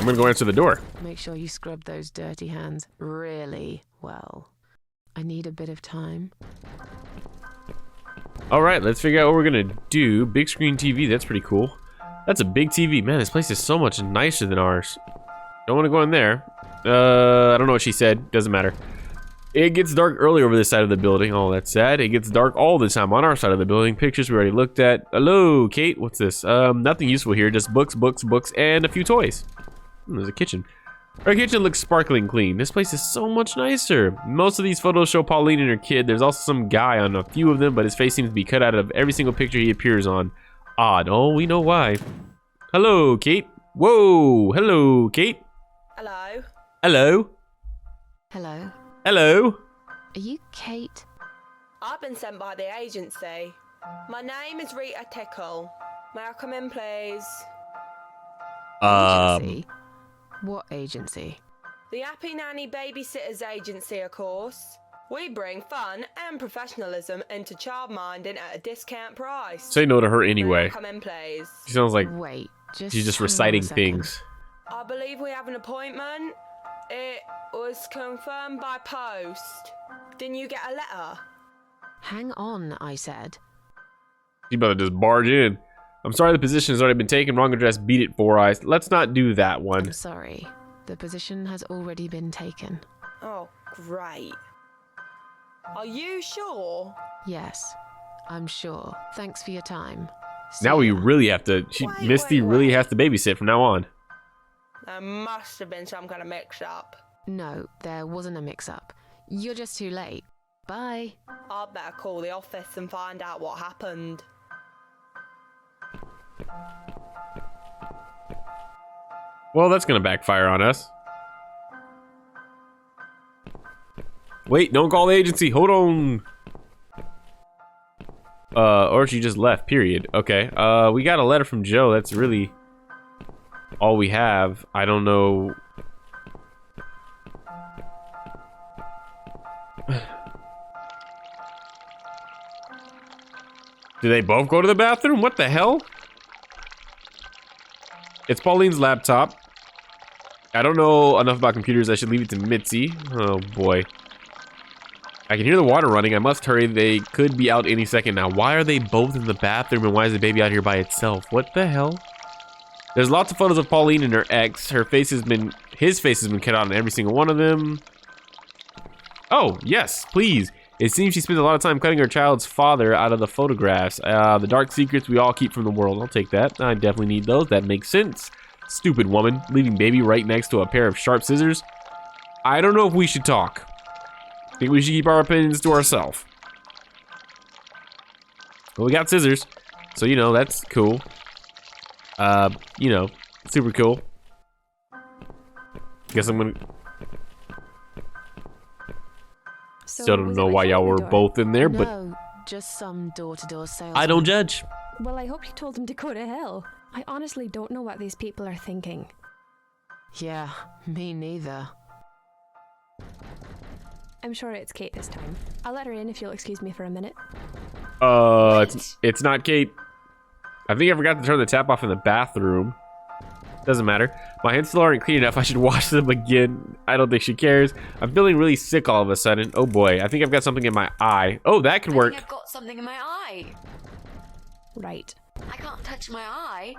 gonna go answer the door. Make sure you scrub those dirty hands really well. I need a bit of time. All right, let's figure out what we're gonna do. Big screen TV, that's pretty cool. That's a big TV. Man, this place is so much nicer than ours. Don't want to go in there. I don't know what she said. Doesn't matter. It gets dark early over this side of the building. Oh, that's sad. It gets dark all the time on our side of the building. Pictures we already looked at. Hello, Kate. What's this? Nothing useful here. Just books, and a few toys. There's a kitchen. Our kitchen looks sparkling clean. This place is so much nicer. Most of these photos show Pauline and her kid. There's also some guy on a few of them, but his face seems to be cut out of every single picture he appears on. Odd. Oh, we know why. Hello, Kate. Whoa. Hello, Kate. Hello. Hello. Hello. Hello. Are you Kate? I've been sent by the agency. My name is Rita Tickle. May I come in, please? Agency? What agency? The Happy Nanny Babysitters Agency, of course. We bring fun and professionalism into childminding at a discount price. Say no to her anyway. May I come in, please? She sounds like Wait, she's just hang on a reciting second. things. I believe we have an appointment. It was confirmed by post. Didn't you get a letter? Hang on, I said. She about to just barge in. I'm sorry the position has already been taken. Wrong address, beat it, Four Eyes. Let's not do that one. I'm sorry. The position has already been taken. Oh, great. Are you sure? Yes, I'm sure. Thanks for your time. Now See we ya. really have to... Misty really has to babysit from now on. There must have been some kind of mix-up. No, there wasn't a mix-up. You're just too late. Bye. I'd better call the office and find out what happened. Well, that's gonna backfire on us. Wait, don't call the agency. Hold on. Or she just left, period. Okay. We got a letter from Joe. That's really all we have. I don't know. Do they both go to the bathroom? What the hell? It's Pauline's laptop. I don't know enough about computers. I should leave it to Mitzi. Oh boy. I can hear the water running. I must hurry. They could be out any second now. Why are they both in the bathroom and why is the baby out here by itself? What the hell? There's lots of photos of Pauline and her ex. His face has been cut out on every single one of them. Oh, yes, please. It seems she spends a lot of time cutting her child's father out of the photographs. The dark secrets we all keep from the world. I'll take that. I definitely need those. That makes sense. Stupid woman, leaving baby right next to a pair of sharp scissors. I don't know if we should talk. I think we should keep our opinions to ourselves. Well, we got scissors, so you know, that's cool. You know, super cool. Guess I'm gonna... Still don't know why y'all were both in there, but No, just some door-to-door sales. I don't judge. Well, I hope you told him to go to hell. I honestly don't know what these people are thinking. Yeah, me neither. I'm sure it's Kate this time. I'll let her in if you'll excuse me for a minute. It's not Kate. I think I forgot to turn the tap off in the bathroom. Doesn't matter. My hands still aren't clean enough. I should wash them again. I don't think she cares. I'm feeling really sick all of a sudden. Oh boy, I think I've got something in my eye. Oh, that could work. I think I've got something in my eye. Right. I can't touch my eye.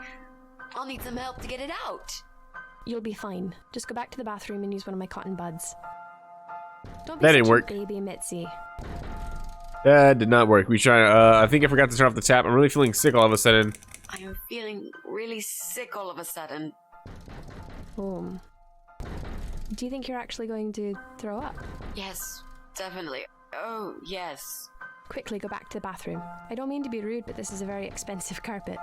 I'll need some help to get it out. You'll be fine. Just go back to the bathroom and use one of my cotton buds. Don't be That such didn't a work. baby, Mitzi. That did not work. We try. I think I forgot to turn off the tap. I'm really feeling sick all of a sudden. I am feeling really sick all of a sudden. Do you think you're actually going to throw up? Yes, definitely. Oh, yes. Quickly go back to the bathroom. I don't mean to be rude, but this is a very expensive carpet.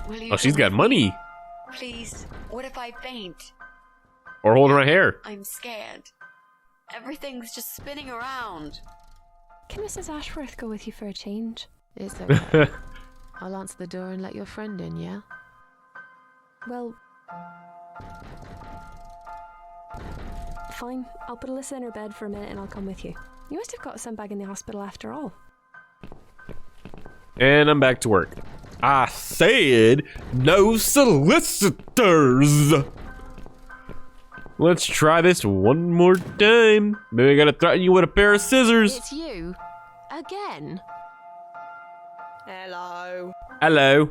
Will you Oh, she's come got with money. me? Please, what if I faint? Or holding her hair. I'm scared. Everything's just spinning around. Can Mrs. Ashworth go with you for a change? It's okay. I'll answer the door and let your friend in, yeah? Well... Fine. I'll put Alyssa in her bed for a minute and I'll come with you. You must have got a sandbag in the hospital after all. And I'm back to work. I said no solicitors. Let's try this one more time. Maybe I gotta threaten you with a pair of scissors. It's you? Again? Hello. Hello.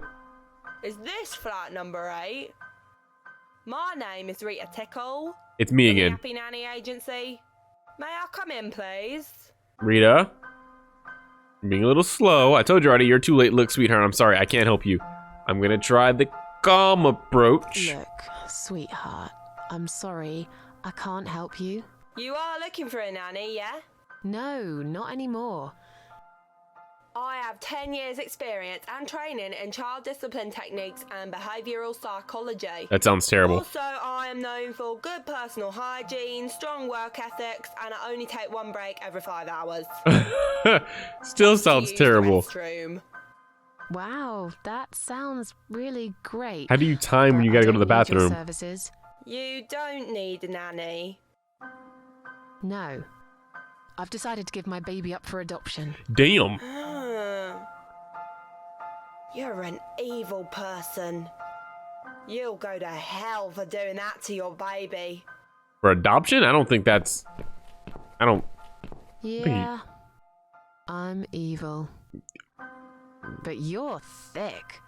Is this flat number 8? My name is Rita Tickle. It's me from the again. Happy Nanny Agency. May I come in, please? Rita. You're being a little slow. I told you already, you're too late. Look, sweetheart, I'm sorry. I can't help you. I'm gonna try the calm approach. Look, sweetheart, I'm sorry. I can't help you. You are looking for a nanny, yeah? No, not anymore. I have 10 years experience and training in child discipline techniques and behavioural psychology. That sounds terrible. Also, I am known for good personal hygiene, strong work ethics, and I only take one break every 5 hours. Still sounds Use the terrible. restroom. Wow, that sounds really great. How do you time when you gotta go to the But I don't need your bathroom? services. You don't need a nanny. No. I've decided to give my baby up for adoption. Damn. You're an evil person. You'll go to hell for doing that to your baby. For adoption? I don't think that's... I don't... Yeah, I'm evil. But you're thick.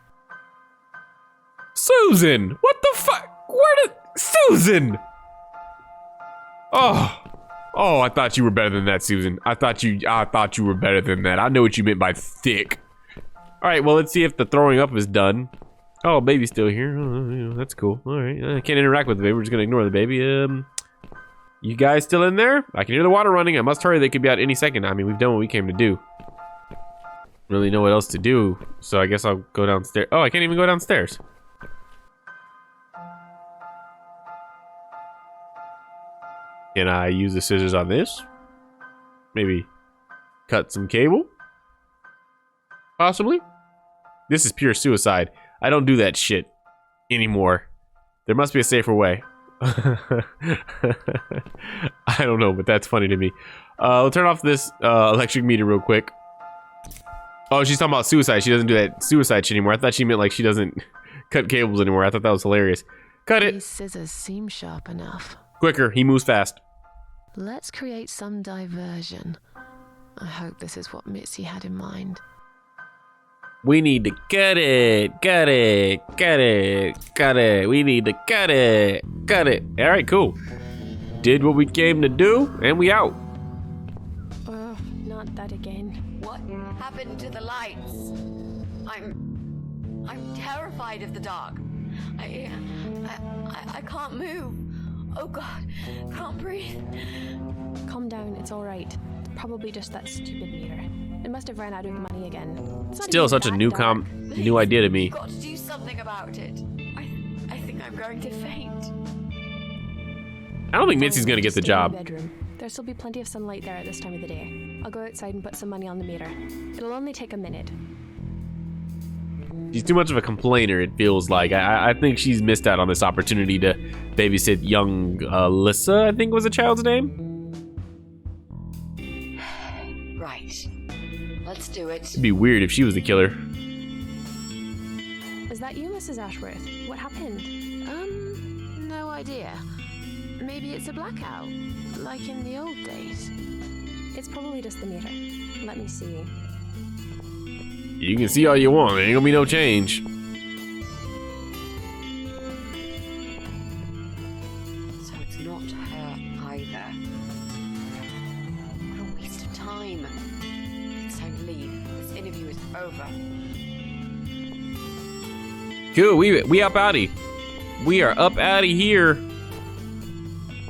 Susan! What the fuck? Where did... Susan! Oh, I thought you were better than that, Susan. I thought you were better than that. I know what you meant by thick. Alright, well, let's see if the throwing up is done. Oh, baby's still here. Oh, that's cool. Alright, I can't interact with the baby. We're just gonna ignore the baby. You guys still in there? I can hear the water running. I must hurry. They could be out any second. I mean, we've done what we came to do. Really know what else to do, so I guess I'll go downstairs. Oh, I can't even go downstairs. Can I use the scissors on this? Maybe cut some cable? Possibly? This is pure suicide. I don't do that shit anymore. There must be a safer way. I don't know, but that's funny to me. We'll turn off this electric meter real quick. Oh, she's talking about suicide. She doesn't do that suicide shit anymore. I thought she meant like she doesn't cut cables anymore. I thought that was hilarious. Cut it. These scissors seem sharp enough. Quicker. He moves fast. Let's create some diversion. I hope this is what Mitzi had in mind. We need to cut it. Cut it. Cut it. Cut it. We need to cut it. Cut it. All right, cool. Did what we came to do, and we out. Oh, not that again. What happened to the lights? I'm terrified of the dark. I can't move. Oh God, can't breathe. Calm down, it's alright. Probably just that stupid meter. It must have ran out of money again. It's not Still even such a that new dark. new idea to me. You've got to do something about it. I think I'm going to faint. I don't think Mitzi's gonna get the Stay in job. bedroom. There'll still be plenty of sunlight there at this time of the day. I'll go outside and put some money on the meter. It'll only take a minute. She's too much of a complainer, it feels like. I think she's missed out on this opportunity to babysit young Alyssa, I think was the child's name. Right. Let's do it. It'd be weird if she was the killer. Is that you, Mrs. Ashworth? What happened? No idea. Maybe it's a blackout, like in the old days. It's probably just the meter. Let me see. You can see all you want, there ain't gonna be no change. So it's not her either. What a waste of time. It's time to leave. This interview is over. Cool, we up outy. We are up outy here.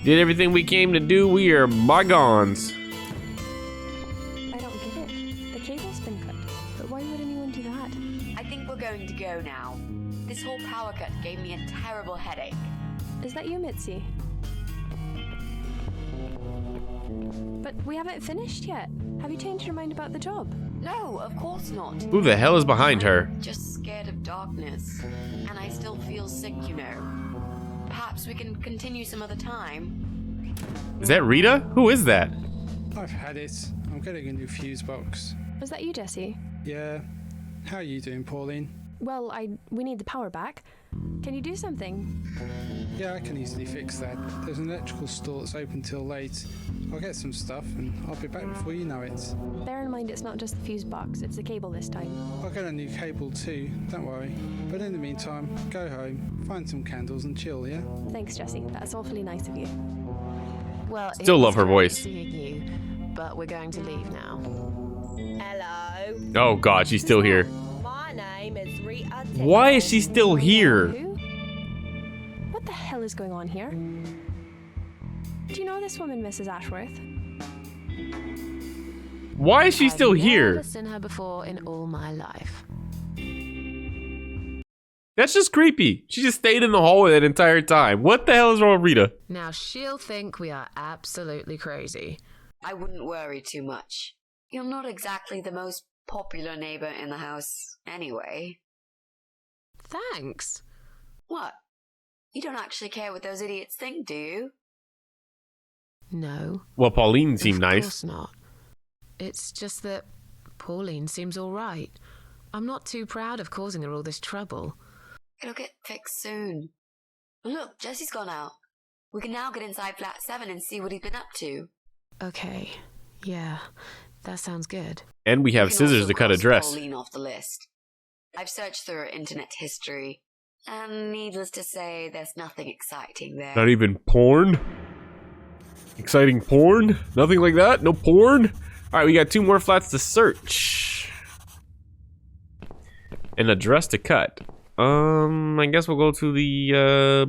Did everything we came to do. We are bygones. I don't get it. The cable's been cut. But why would anyone do that? I think we're going to go now. This whole power cut gave me a terrible headache. Is that you, Mitzi? But we haven't finished yet. Have you changed your mind about the job? No, of course not. Who the hell is behind her? Just scared of darkness. And I still feel sick, you know. Perhaps we can continue some other time. Is that Rita? Who is that? I've had it. I'm getting a new fuse box. Was that you, Jesse? Yeah. How are you doing, Pauline? Well, we need the power back. Can you do something? Yeah, I can easily fix that. There's an electrical store that's open till late. I'll get some stuff and I'll be back before you know it. Bear in mind it's not just the fuse box, it's the cable this time. I'll get a new cable too, don't worry. But in the meantime, go home, find some candles and chill, yeah? Thanks, Jessie. That's awfully nice of you. Well, Still it love was her great voice. seeing you, but we're going to leave now. Hello. Oh god, she's still here. My name is Rita. Why is she still here? Who? What the hell is going on here? Do you know this woman, Mrs. Ashworth? Why is she still I've here? never seen her before in all my life. That's just creepy. She just stayed in the hallway that entire time. What the hell is wrong with Rita? Now she'll think we are absolutely crazy. I wouldn't worry too much. You're not exactly the most popular neighbor in the house anyway. Thanks. What? You don't actually care what those idiots think, do you? No. Well, Pauline seemed Of nice. course not. It's just that Pauline seems all right. I'm not too proud of causing her all this trouble. It'll get fixed soon. Look, Jesse's gone out. We can now get inside flat 7 and see what he's been up to. Okay. Yeah, that sounds good. And we have We can scissors also to cut a cross dress. Pauline off the list. I've searched through her internet history, and needless to say, there's nothing exciting there. Not even porn? Exciting porn? Nothing like that? No porn? Alright, we got 2 more flats to search. And a dress to cut. I guess we'll go to the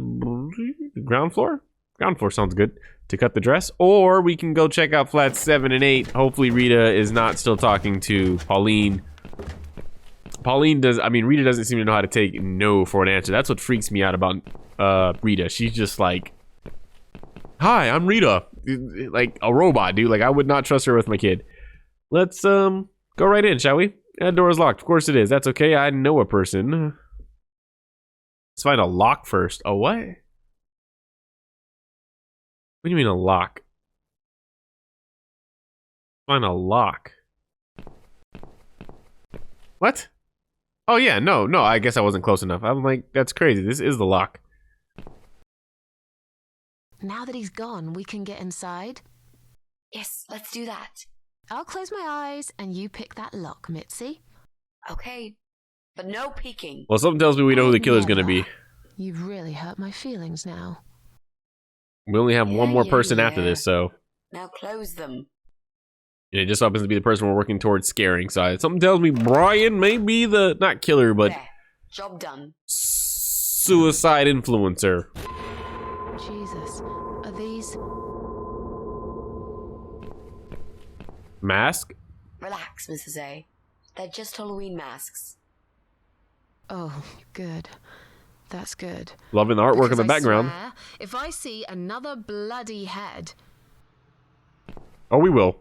ground floor? Ground floor sounds good. To cut the dress. Or we can go check out flats 7 and 8. Hopefully Rita is not still talking to Pauline. Rita doesn't seem to know how to take no for an answer. That's what freaks me out about Rita. She's just like, hi, I'm Rita. Like a robot, dude. Like I would not trust her with my kid. Let's go right in, shall we? That door is locked. Of course it is. That's okay. I know a person. Let's find a lock first. A what? What do you mean a lock? Find a lock. What? Oh yeah, no, I guess I wasn't close enough. I'm like, that's crazy. This is the lock. Now that he's gone, we can get inside. Yes, let's do that. I'll close my eyes and you pick that lock, Mitzi. Okay. But no peeking. Well, something tells me we know who the killer's gonna be. You've really hurt my feelings now. We only have one more Yeah, person after yeah. this, so. Now close them. And it just happens to be the person we're working towards scaring. So something tells me Brian may be the, not killer, but There. Job done. suicide influencer. Jesus, are these... Mask? Relax, Mrs. A. They're just Halloween masks. Oh, good. That's good. Loving the artwork in Because the I background. swear, if I see another bloody head... Oh, we will.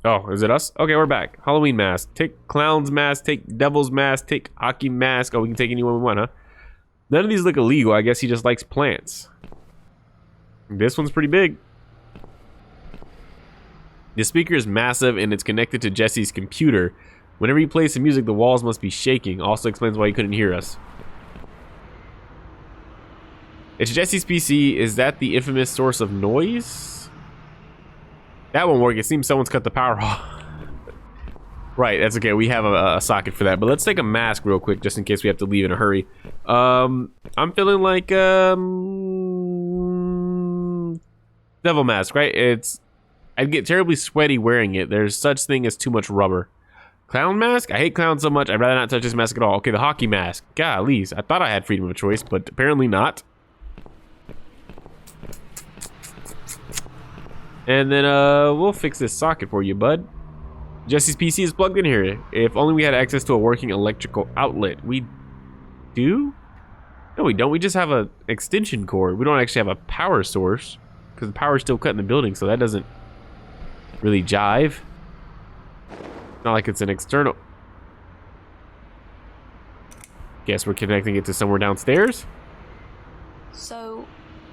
Oh, is it us? Okay, we're back. Halloween mask. Take clown's mask, take devil's mask, take hockey mask. Oh, we can take any one we want, huh? None of these look illegal. I guess he just likes plants. This one's pretty big. The speaker is massive and it's connected to Jesse's computer. Whenever he plays some music, the walls must be shaking. Also explains why he couldn't hear us. It's Jesse's PC. Is that the infamous source of noise? That won't work. It seems someone's cut the power off. Right, that's okay. We have a socket for that. But let's take a mask real quick, just in case we have to leave in a hurry. I'm feeling like devil mask, right? I'd get terribly sweaty wearing it. There's such thing as too much rubber. Clown mask? I hate clowns so much. I'd rather not touch this mask at all. Okay, the hockey mask. Golly, I thought I had freedom of choice, but apparently not. And then we'll fix this socket for you, bud. Jesse's PC is plugged in here. If only we had access to a working electrical outlet. We do? No, we don't. We just have an extension cord. We don't actually have a power source because the power's still cut in the building, so that doesn't really jive. Not like it's an external. Guess we're connecting it to somewhere downstairs. So,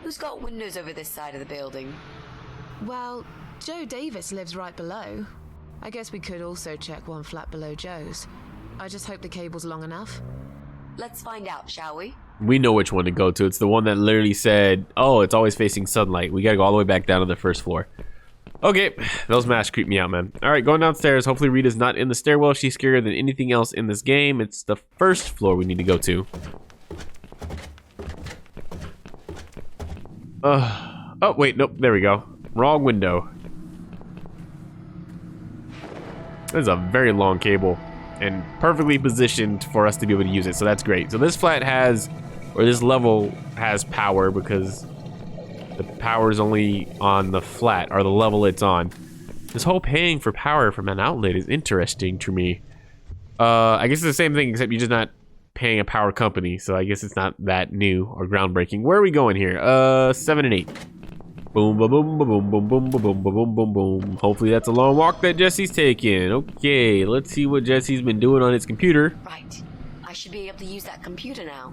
who's got windows over this side of the building? Well, Joe Davis lives right below. I guess we could also check one flat below Joe's. I just hope the cable's long enough. Let's find out, shall we? We know which one to go to. It's the one that literally said, oh, it's always facing sunlight. We gotta go all the way back down to the first floor. Okay, those masks creep me out, man. All right, going downstairs. Hopefully Rita's not in the stairwell. She's scarier than anything else in this game. It's the first floor we need to go to. Oh, wait, nope, there we go. Wrong window. This is a very long cable and perfectly positioned for us to be able to use it, so that's great. So this flat has, or this level has power because the power is only on the flat, or the level it's on. This whole paying for power from an outlet is interesting to me. I guess it's the same thing, except you're just not paying a power company, so I guess it's not that new or groundbreaking. Where are we going here? 7 and 8. Boom, boom, boom, boom, boom, boom, boom, boom, boom, boom, boom. Hopefully that's a long walk that Jesse's taking. Okay, let's see what Jesse's been doing on his computer. Right. I should be able to use that computer now.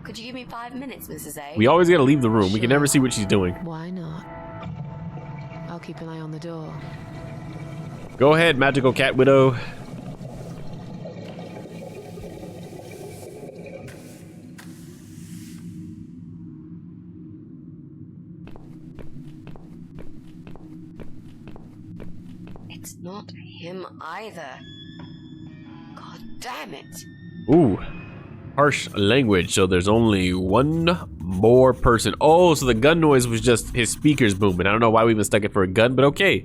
Could you give me 5 minutes, Mrs. A? We always gotta leave the room. We can never see what she's doing. Why not? I'll keep an eye on the door. Go ahead, magical cat widow. It's not him either. God damn it. Ooh. Harsh language, so there's only one more person. Oh, so the gun noise was just his speakers booming. I don't know why we even stuck it for a gun, but okay.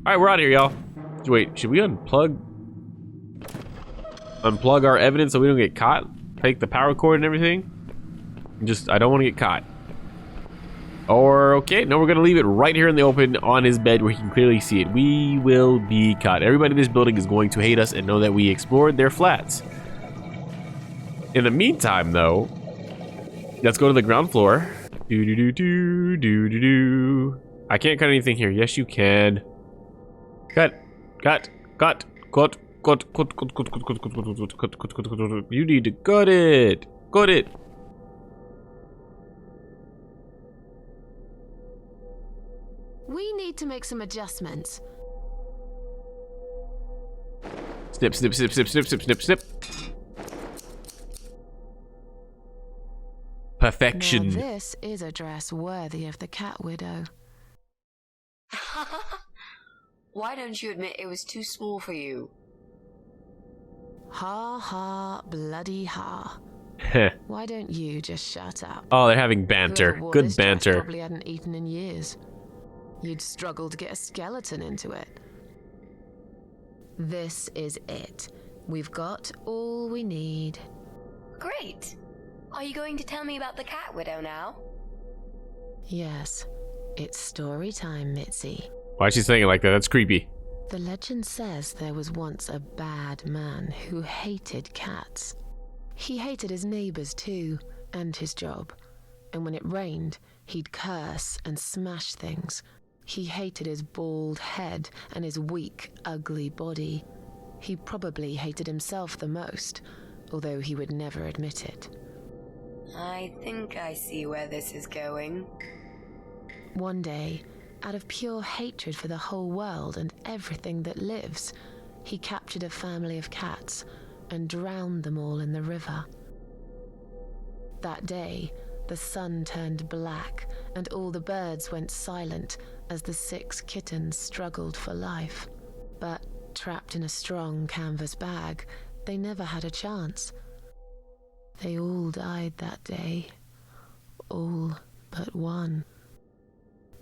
All right, we're out of here, y'all. Wait, should we unplug our evidence so we don't get caught? Take the power cord and everything? I don't want to get caught. Or, okay, no, we're gonna leave it right here in the open on his bed where he can clearly see it. We will be caught. Everybody in this building is going to hate us and know that we explored their flats. In the meantime, though, let's go to the ground floor. Do. I can't cut anything here. Yes, you can. Cut. You need to cut it. Cut it. We need to make some adjustments. Snip, snip, snip, snip, snip, snip, snip, snip. Perfection. Now this is a dress worthy of the cat widow. Why don't you admit it was too small for you? Ha ha, bloody ha. Why don't you just shut up? Oh, they're having banter. Whoever wore Good this dress banter. Probably hadn't eaten in years. You'd struggle to get a skeleton into it. This is it. We've got all we need. Great. Are you going to tell me about the cat widow now? Yes, it's story time, Mitzi. Why is she saying it like that? That's creepy. The legend says there was once a bad man who hated cats. He hated his neighbors too, and his job. And when it rained, he'd curse and smash things. He hated his bald head and his weak, ugly body. He probably hated himself the most, although he would never admit it. I think I see where this is going. One day, out of pure hatred for the whole world and everything that lives, he captured a family of cats and drowned them all in the river. That day, the sun turned black and all the birds went silent as the 6 kittens struggled for life. But trapped in a strong canvas bag, they never had a chance. They all died that day. All but one.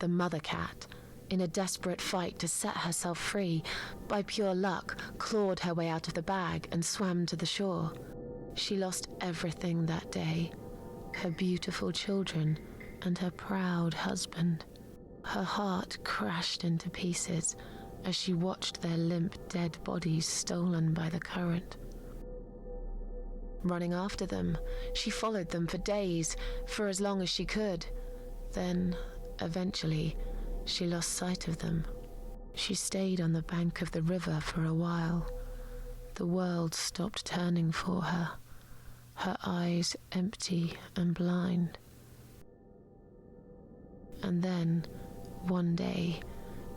The mother cat, in a desperate fight to set herself free, by pure luck, clawed her way out of the bag and swam to the shore. She lost everything that day. Her beautiful children and her proud husband. Her heart crashed into pieces as she watched their limp, dead bodies stolen by the current. Running after them, she followed them for days, for as long as she could. Then, eventually, she lost sight of them. She stayed on the bank of the river for a while. The world stopped turning for her, her eyes empty and blind. And then, one day,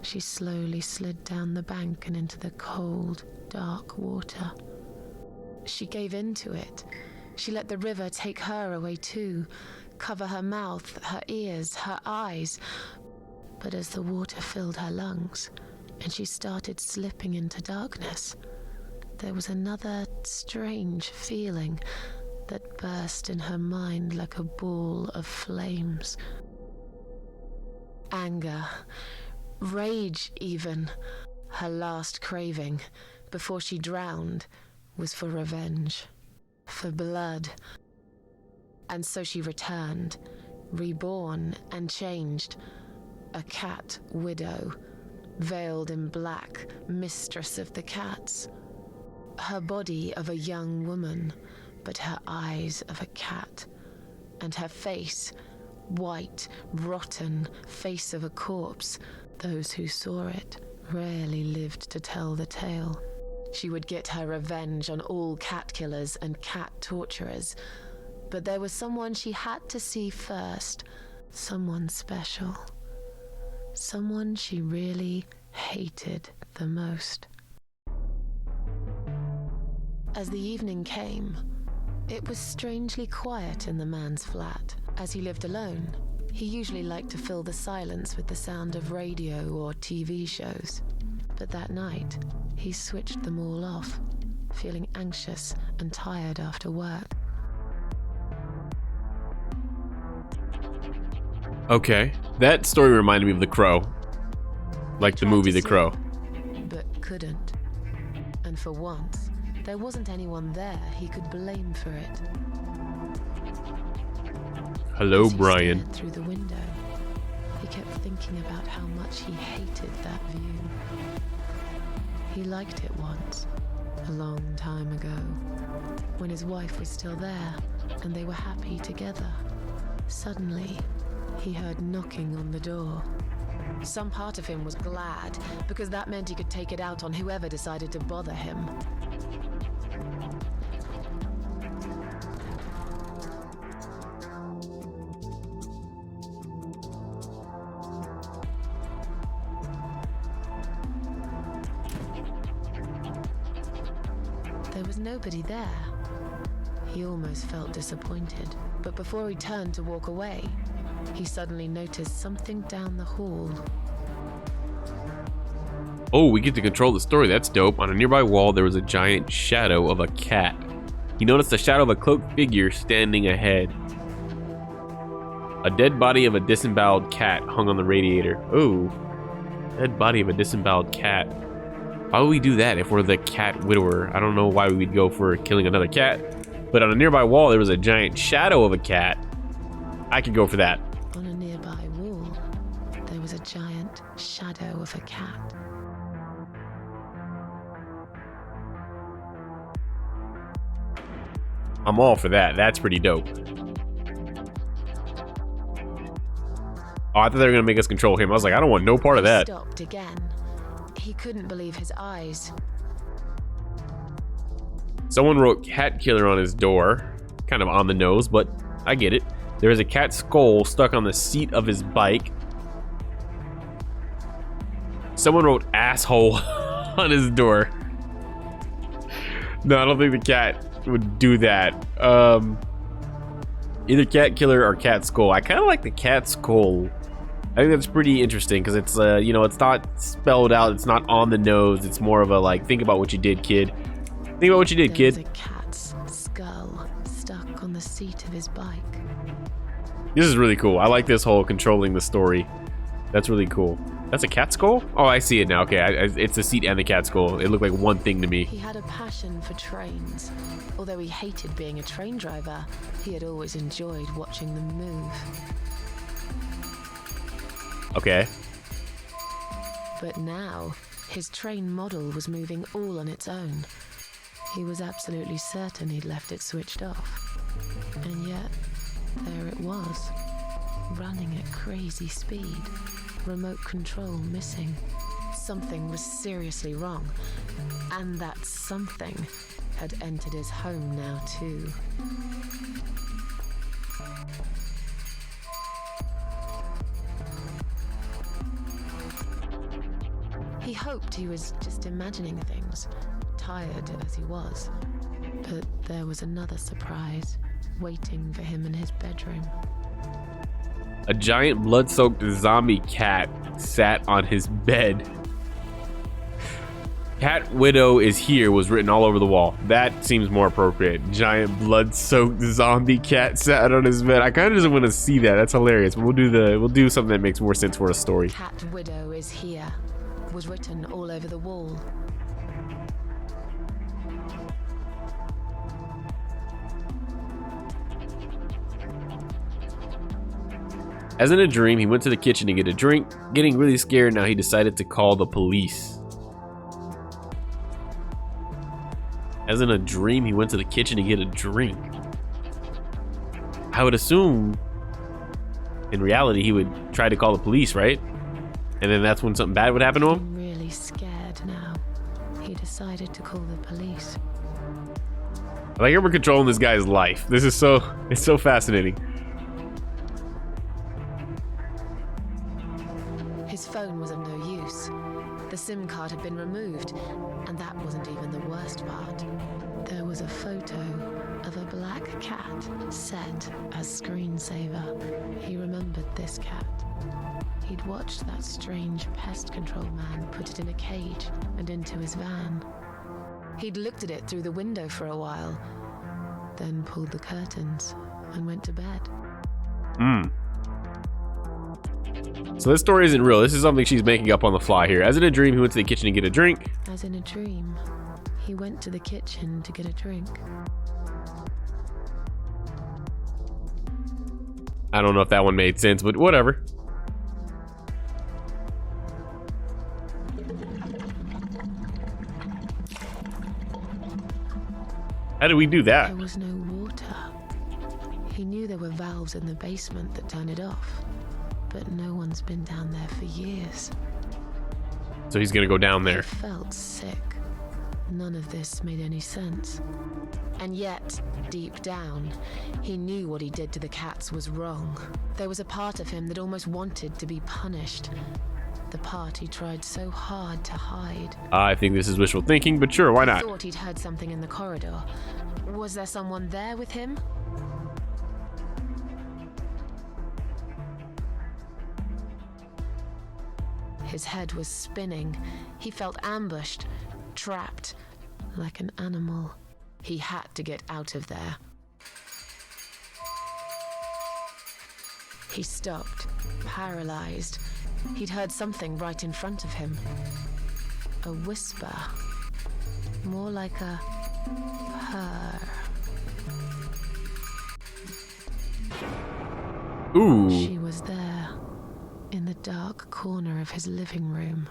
she slowly slid down the bank and into the cold, dark water. She gave in to it. She let the river take her away too, cover her mouth, her ears, her eyes. But as the water filled her lungs and she started slipping into darkness, there was another strange feeling that burst in her mind like a ball of flames. Anger, rage even. Her last craving, before she drowned, was for revenge, for blood. And so she returned, reborn and changed, a cat widow, veiled in black, mistress of the cats. Her body of a young woman, but her eyes of a cat, and her face, white, rotten face of a corpse. Those who saw it rarely lived to tell the tale. She would get her revenge on all cat killers and cat torturers, but there was someone she had to see first, someone special, someone she really hated the most. As the evening came, it was strangely quiet in the man's flat. As he lived alone, he usually liked to fill the silence with the sound of radio or TV shows. But that night, he switched them all off, feeling anxious and tired after work. Okay, that story reminded me of The Crow. Like the movie The Crow. But couldn't. And for once, there wasn't anyone there he could blame for it. Hello, As he Brian. stared through the window, he kept thinking about how much he hated that view. He liked it once, a long time ago, when his wife was still there and they were happy together. Suddenly, he heard knocking on the door. Some part of him was glad, because that meant he could take it out on whoever decided to bother him. There was nobody there. He almost felt disappointed, but before he turned to walk away, he suddenly noticed something down the hall. Oh, we get to control the story. That's dope. On a nearby wall, there was a giant shadow of a cat. He noticed the shadow of a cloaked figure standing ahead. A dead body of a disemboweled cat hung on the radiator. Oh, dead body of a disemboweled cat. Why would we do that if we're the cat widower? I don't know why we'd go for killing another cat. But on a nearby wall, there was a giant shadow of a cat. I could go for that. On a nearby wall, there was a giant shadow of a cat. I'm all for that. That's pretty dope. Oh, I thought they were gonna make us control him. I was like, I don't want no part of that. He stopped again. He couldn't believe his eyes. Someone wrote cat killer on his door. Kind of on the nose, but I get it. There is a cat skull stuck on the seat of his bike. Someone wrote asshole on his door. No, I don't think the cat would do that. Either cat killer or cat skull. I kind of like the cat skull. I think that's pretty interesting because it's, you know, it's not spelled out. It's not on the nose. It's more of a like, think about what you did, kid. Think about what you did, kid. There was a cat's skull stuck on the seat of his bike. This is really cool. I like this whole controlling the story. That's really cool. That's a cat skull? Oh, I see it now. Okay, it's the seat and the cat skull. It looked like one thing to me. He had a passion for trains. Although he hated being a train driver, he had always enjoyed watching them move. Okay. But now, his train model was moving all on its own. He was absolutely certain he'd left it switched off. And yet, there it was, running at crazy speed, remote control missing. Something was seriously wrong, and that something had entered his home now too. He He hoped he was just imagining things, tired as he was. But there was another surprise waiting for him in his bedroom. A giant blood-soaked zombie cat sat on his bed. Cat Widow is here was written all over the wall. That seems more appropriate. Giant blood-soaked zombie cat sat on his bed. I kind of just want to see that. That's hilarious. But we'll do something that makes more sense for a story. Cat Widow is here was written all over the wall. As in a dream, he went to the kitchen to get a drink. Getting really scared now, he decided to call the police. As in a dream, he went to the kitchen to get a drink. I would assume, in reality, he would try to call the police, right? And then that's when something bad would happen to him? I'm really scared now. He decided to call the police. I like how we're controlling this guy's life. This is it's so fascinating. His phone was of no use. The SIM card had been removed, and that wasn't even the worst part. There was a photo of a black cat set as screensaver. He remembered this cat. He'd watched that strange pest control man put it in a cage and into his van. He'd looked at it through the window for a while, then pulled the curtains and went to bed. So this story isn't real. This is something she's making up on the fly here. As in a dream, he went to the kitchen to get a drink. As in a dream, he went to the kitchen to get a drink. I don't know if that one made sense, but whatever. How did we do that? There was no water. He knew there were valves in the basement that turned it off, but no one's been down there for years. So he's gonna go down there. He felt sick. None of this made any sense. And yet, deep down, he knew what he did to the cats was wrong. There was a part of him that almost wanted to be punished. The part he tried so hard to hide. I think this is wishful thinking, but sure, why He not? thought he'd heard something in the corridor. Was there someone there with him? His head was spinning. He felt ambushed, trapped, like an animal. He had to get out of there. He stopped, paralyzed. He'd heard something right in front of him. A whisper. More like a purr. Ooh. She was there, in the dark corner of his living room,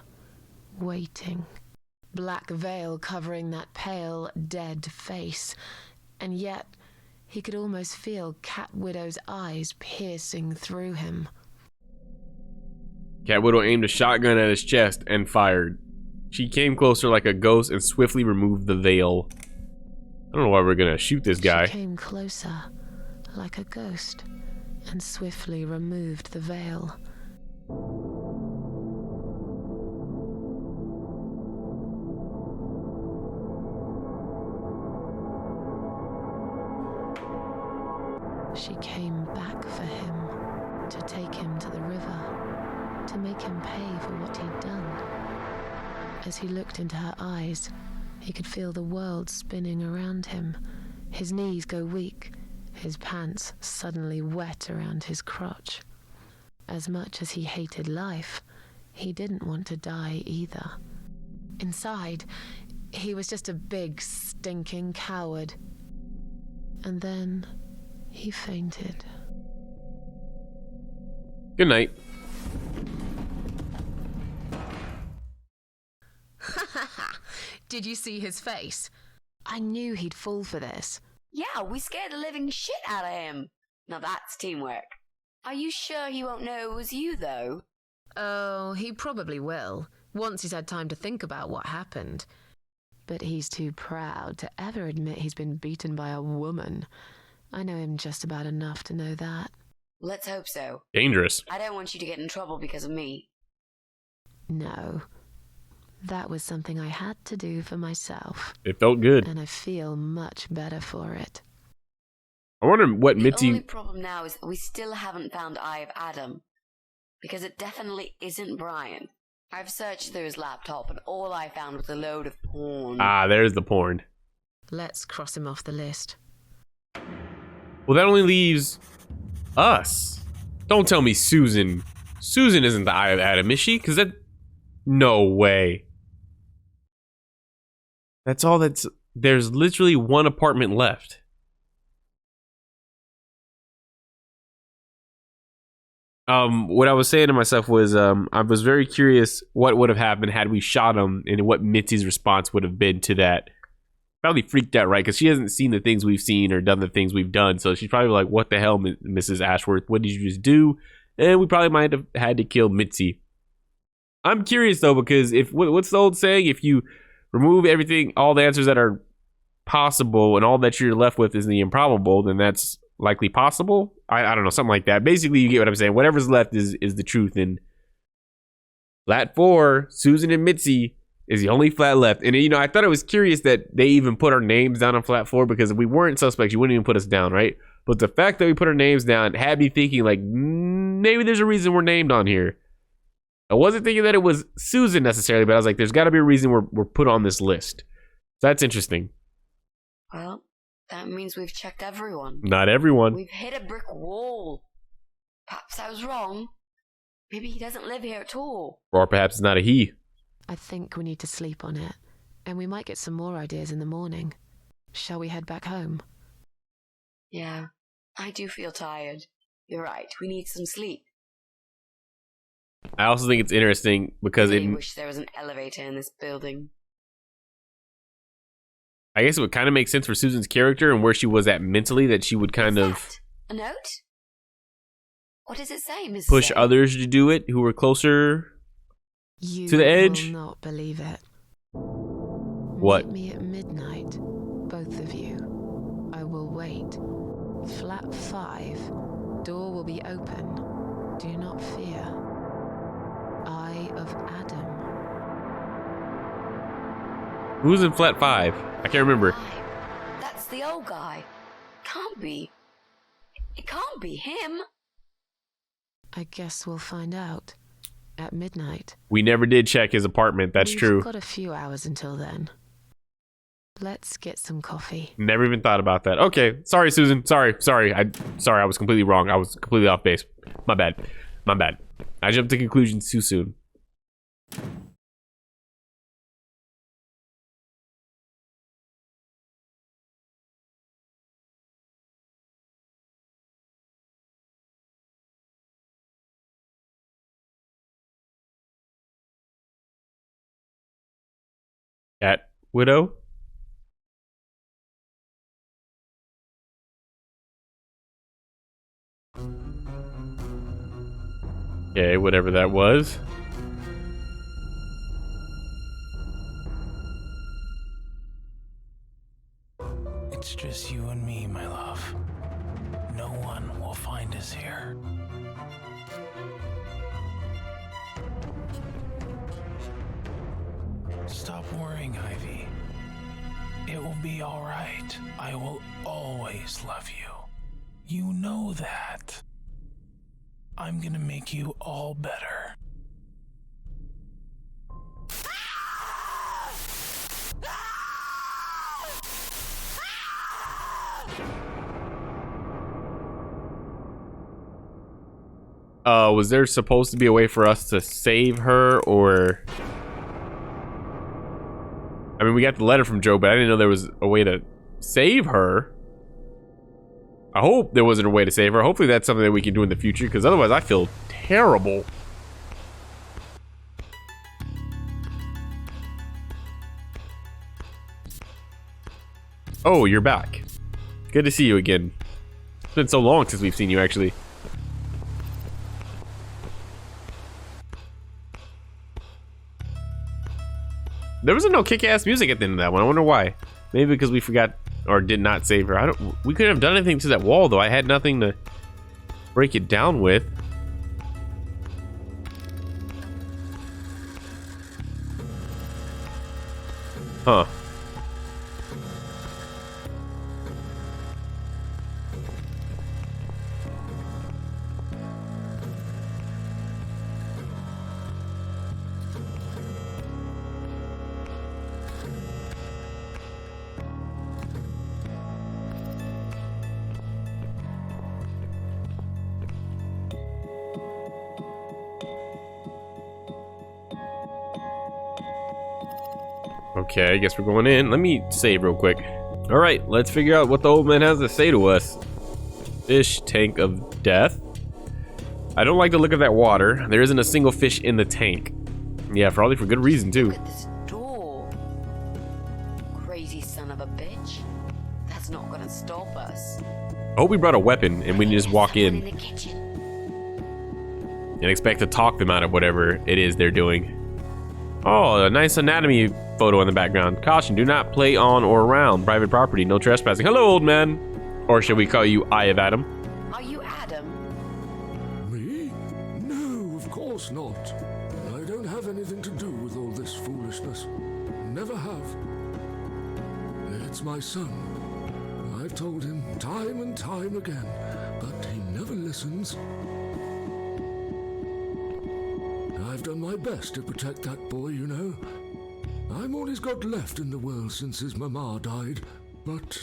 waiting. Black veil covering that pale, dead face. And yet, he could almost feel Cat Widow's eyes piercing through him. Cat Widow aimed a shotgun at his chest and fired. She came closer like a ghost and swiftly removed the veil. I don't know why we're gonna shoot this guy. She came closer, like a ghost, and swiftly removed the veil. She came back for him, to take him to the river, to make him pay for what he'd done. As he looked into her eyes, he could feel the world spinning around him, his knees go weak, his pants suddenly wet around his crotch. As much as he hated life, he didn't want to die either. Inside, he was just a big, stinking coward. And then he fainted. Good night. Did you see his face? I knew he'd fall for this. Yeah, we scared the living shit out of him. Now that's teamwork. Are you sure he won't know it was you, though? Oh, he probably will, once he's had time to think about what happened. But he's too proud to ever admit he's been beaten by a woman. I know him just about enough to know that. Let's hope so. Dangerous. I don't want you to get in trouble because of me. No. That was something I had to do for myself, It felt good. and I feel much better for it. I wonder what The Mitzi... only problem now is that we still haven't found Eye of Adam. Because it definitely isn't Brian. I've searched through his laptop and all I found was a load of porn. Ah, there's the porn. Let's cross him off the list. Well, that only leaves us. Don't tell me Susan. Susan isn't the Eye of Adam, is she? Because that... No way. That's all that's... There's literally one apartment left. What I was saying to myself was, I was very curious what would have happened had we shot him and what Mitzi's response would have been to that. Probably freaked out, right? Because she hasn't seen the things we've seen or done the things we've done. So she's probably like, what the hell, Mrs. Ashworth? What did you just do? And we probably might have had to kill Mitzi. I'm curious, though, because if what's the old saying? If you remove everything, all the answers that are possible and all that you're left with is the improbable, then that's likely possible. I don't know, something like that. Basically, you get what I'm saying. Whatever's left is the truth. And flat 4, Susan and Mitzi is the only flat left. And, you know, I thought it was curious that they even put our names down on flat 4 because if we weren't suspects, you wouldn't even put us down, right? But the fact that we put our names down had me thinking, like, maybe there's a reason we're named on here. I wasn't thinking that it was Susan necessarily, but I was like, there's got to be a reason we're put on this list. So that's interesting. Well, that means we've checked everyone. Not everyone. We've hit a brick wall. Perhaps I was wrong. Maybe he doesn't live here at all. Or perhaps it's not a he. I think we need to sleep on it, and we might get some more ideas in the morning. Shall we head back home? Yeah, I do feel tired. You're right, we need some sleep. I also think it's interesting because I really wish there was an elevator in this building. I guess it would kind of make sense for Susan's character and where she was at mentally that she would kind of A note? What does it say, Miss? push others to do it who were closer You to the edge. will not believe it. What? Meet me at midnight, both of you. I will wait. Flat 5. Door will be open. Do not fear. Eye of Adam. Who's in flat 5? I can't remember. That's the old guy. Can't be. It can't be him. I guess we'll find out. At midnight. We never did check his apartment. That's true. We've got a few hours until then. Let's get some coffee. Never even thought about that. Okay. Sorry, Susan. Sorry. I was completely wrong. I was completely off base. My bad. I jumped to conclusions too soon. Cat widow? Okay, whatever that was. It's just you and me, my love. No one will find us here. Stop worrying, Ivy. It will be all right. I will always love you. You know that. I'm gonna make you all better. Was there supposed to be a way for us to save her, or... I mean, we got the letter from Joe, but I didn't know there was a way to save her. I hope there wasn't a way to save her. Hopefully that's something that we can do in the future, because otherwise I feel terrible. Oh, you're back. Good to see you again. It's been so long since we've seen you, actually. There was no kick-ass music at the end of that one. I wonder why. Maybe because we forgot or did not save her. We couldn't have done anything to that wall, though. I had nothing to break it down with. Huh. Okay, I guess we're going in. Let me save real quick. Alright, let's figure out what the old man has to say to us. Fish tank of death. I don't like the look of that water. There isn't a single fish in the tank. Yeah, probably for good reason too. Look at this door. Crazy son of a bitch. That's not gonna stop us. I hope we brought a weapon and we can just walk in the kitchen. and expect to talk them out of whatever it is they're doing. Oh, a nice anatomy photo in the background. Caution, do not play on or around private property. No trespassing. Hello, old man. Or should we call you Eye of Adam? Are you Adam? Me? No, of course not. I don't have anything to do with all this foolishness. Never have. It's my son. I've told him time and time again, but he never listens. I've done my best to protect that boy, you know. I'm all he's got left in the world since his mama died, but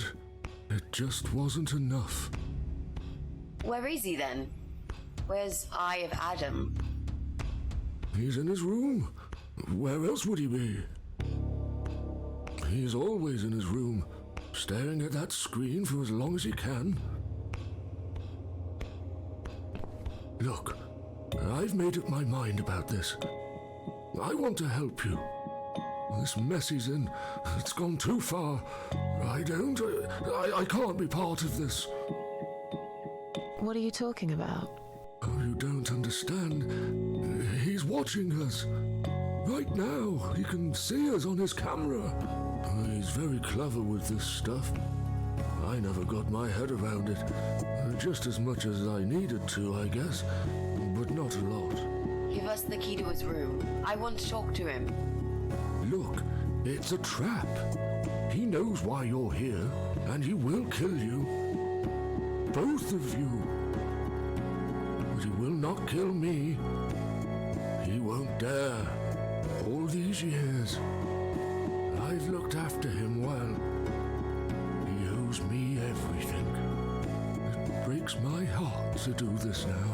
it just wasn't enough. Where is he then? Where's Eye of Adam? He's in his room. Where else would he be? He's always in his room, staring at that screen for as long as he can. Look, I've made up my mind about this. I want to help you. This mess he's in, it's gone too far. I can't be part of this. What are you talking about? Oh, you don't understand. He's watching us. Right now, he can see us on his camera. He's very clever with this stuff. I never got my head around it. Just as much as I needed to, I guess. But not a lot. Give us the key to his room. I want to talk to him. Look, it's a trap. He knows why you're here, and he will kill you. Both of you. But he will not kill me. He won't dare. All these years, I've looked after him well. He owes me everything. It breaks my heart to do this now.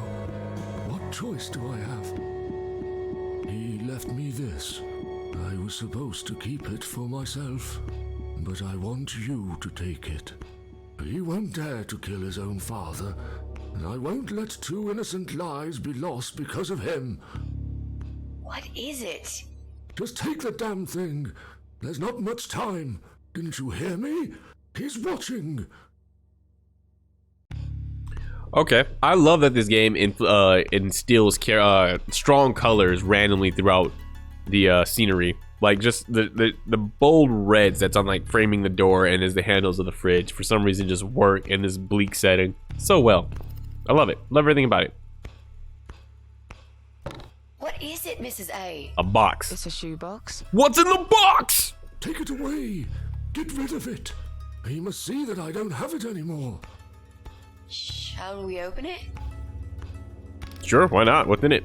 What choice do I have? He left me this. I was supposed to keep it for myself, but I want you to take it. He won't dare to kill his own father, and I won't let 2 innocent lives be lost because of him. What is it? Just take the damn thing. There's not much time. Didn't you hear me? He's watching. Okay, I love that this game instills strong colors randomly throughout the scenery. Like just the bold reds that's on like framing the door and as the handles of the fridge for some reason just work in this bleak setting so well. I love it. Love everything about it. What is it, Mrs. A? A box. It's a shoebox. What's in the box? Take it away. Get rid of it. He must see that I don't have it anymore. Shall we open it? Sure, why not? What's in it?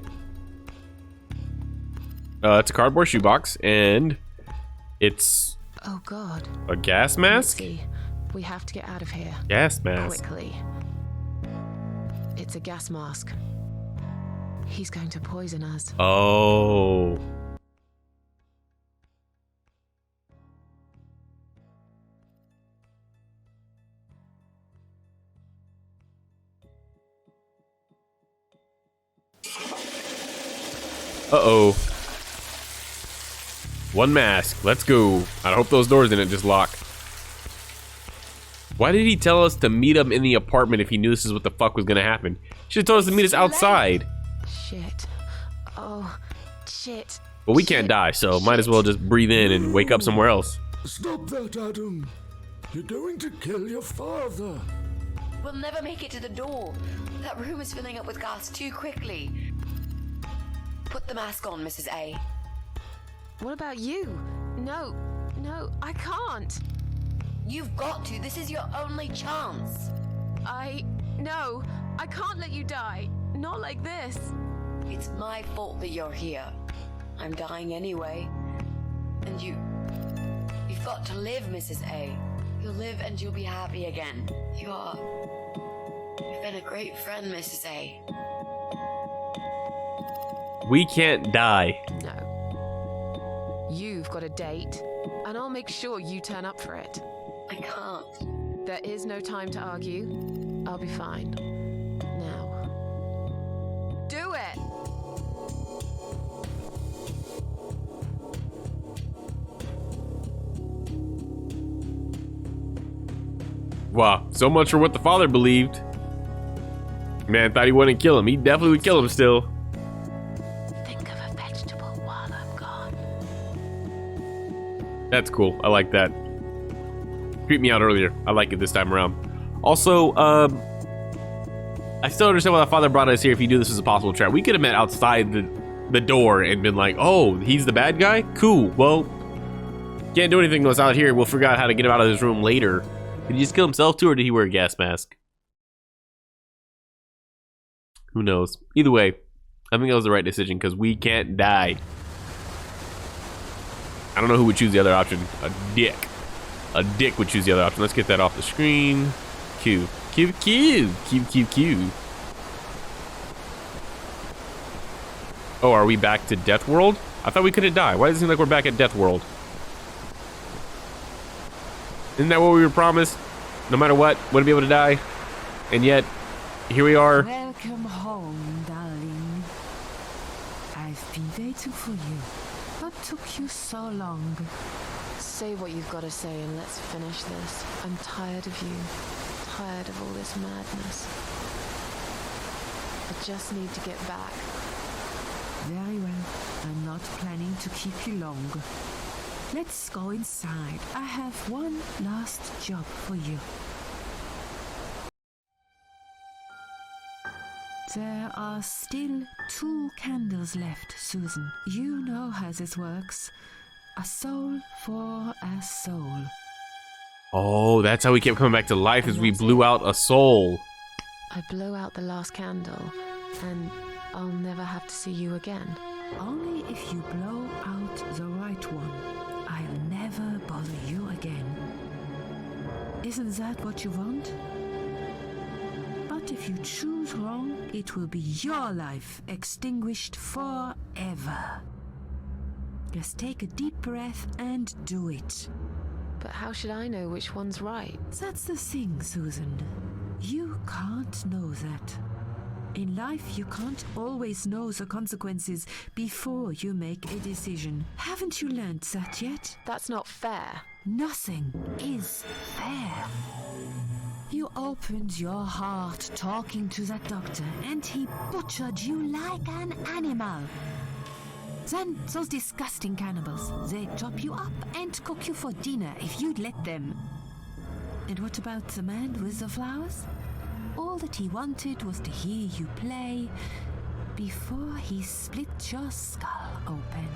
It's a cardboard shoebox, and it's Oh God. a gas mask? Mitzi, we have to get out of here. Gas mask. Quickly. It's a gas mask. He's going to poison us. Oh. Uh-oh. One mask. Let's go. I hope those doors didn't just lock. Why did he tell us to meet him in the apartment if he knew this is what the fuck was gonna happen? He should have told us to meet us outside. Shit. Oh, shit. But we can't die, so might as well just breathe in and wake up somewhere else. Stop that, Adam. You're going to kill your father. We'll never make it to the door. That room is filling up with gas too quickly. Put the mask on, Mrs. A. What about you? No. No, I can't. You've got to. This is your only chance. No, I can't let you die. Not like this. It's my fault that you're here. I'm dying anyway. And you've got to live, Mrs. A. You'll live and you'll be happy again. You've been a great friend, Mrs. A. We can't die. No. You've got a date, and I'll make sure you turn up for it. I can't. There is no time to argue. I'll be fine. Now. Do it! Wow, so much for what the father believed. Man thought he wouldn't kill him. He definitely would kill him still. Think of a vegetable while I'm gone. That's cool. I like that. Creeped me out earlier. I like it this time around. Also, I still understand why the father brought us here if he knew this was a possible trap. We could have met outside the door and been like, oh, he's the bad guy? Cool. Well, can't do anything else out here. We'll figure out how to get him out of his room later. Did he just kill himself too, or did he wear a gas mask? Who knows? Either way, I think that was the right decision because we can't die. I don't know who would choose the other option. A dick. A dick would choose the other option. Let's get that off the screen. Q. Q, Q. Q, Q, Q. Oh, are we back to Death World? I thought we couldn't die. Why does it seem like we're back at Death World? Isn't that what we were promised? No matter what, wouldn't be able to die. And yet, here we are. Welcome home, darling. I've been waiting for you. What took you so long? Say what you've got to say and let's finish this. I'm tired of you. Tired of all this madness. I just need to get back. Very well. I'm not planning to keep you long. Let's go inside. I have one last job for you. There are still 2 candles left, Susan. You know how this works. A soul for a soul. Oh, that's how we kept coming back to life, as we blew out a soul. I blow out the last candle, and I'll never have to see you again. Only if you blow out the right one. I'll never bother you again. Isn't that what you want? But if you choose wrong, it will be your life extinguished forever. Just take a deep breath and do it. But how should I know which one's right? That's the thing, Susan. You can't know that. In life, you can't always know the consequences before you make a decision. Haven't you learned that yet? That's not fair. Nothing is fair. You opened your heart talking to that doctor, and he butchered you like an animal. Then those disgusting cannibals, they'd chop you up and cook you for dinner if you'd let them. And what about the man with the flowers? All that he wanted was to hear you play before he split your skull open.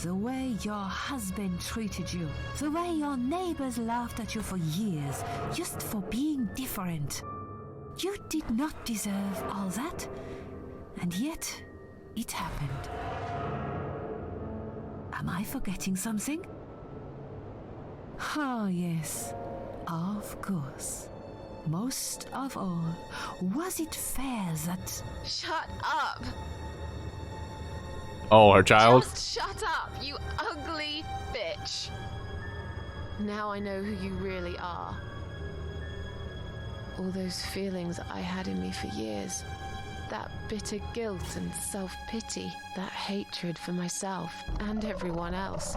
The way your husband treated you, the way your neighbors laughed at you for years, just for being different. You did not deserve all that, and yet it happened. Am I forgetting something? Oh, yes, of course. Most of all, was it fair that... Shut up! Oh, her child? Just shut up, you ugly bitch! Now I know who you really are. All those feelings I had in me for years. That bitter guilt and self-pity. That hatred for myself and everyone else.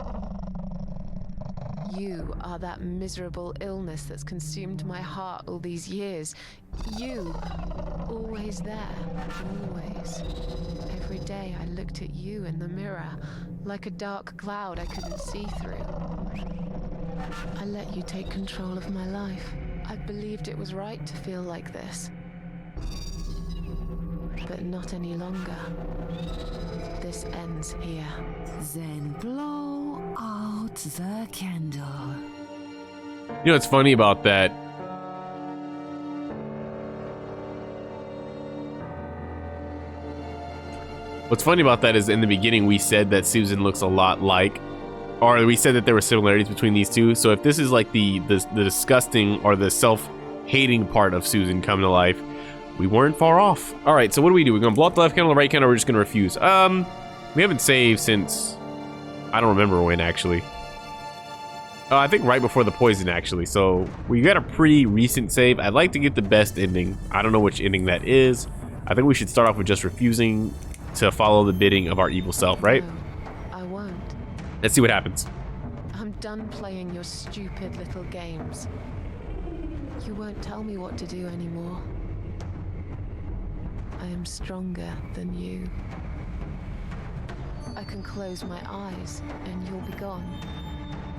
You are that miserable illness that's consumed my heart all these years. You, always there, always. Every day I looked at you in the mirror, like a dark cloud I couldn't see through. I let you take control of my life. I believed it was right to feel like this. But not any longer. This ends here. Then blow off the candle. You know what's funny about that? What's funny about that is in the beginning we said that Susan looks a lot like, or we said that there were similarities between these two. So if this is like the disgusting or the self-hating part of Susan coming to life, we weren't far off. All right, so what do? We're gonna blow up the left candle, the right candle, or we're just gonna refuse? We haven't saved since, I don't remember when actually. I think right before the poison actually. So we got a pretty recent save. I'd like to get the best ending. I don't know which ending that is. I think we should start off with just refusing to follow the bidding of our evil self, right? No, I won't. Let's see what happens. I'm done playing your stupid little games. You won't tell me what to do anymore. I am stronger than you. I can close my eyes and you'll be gone.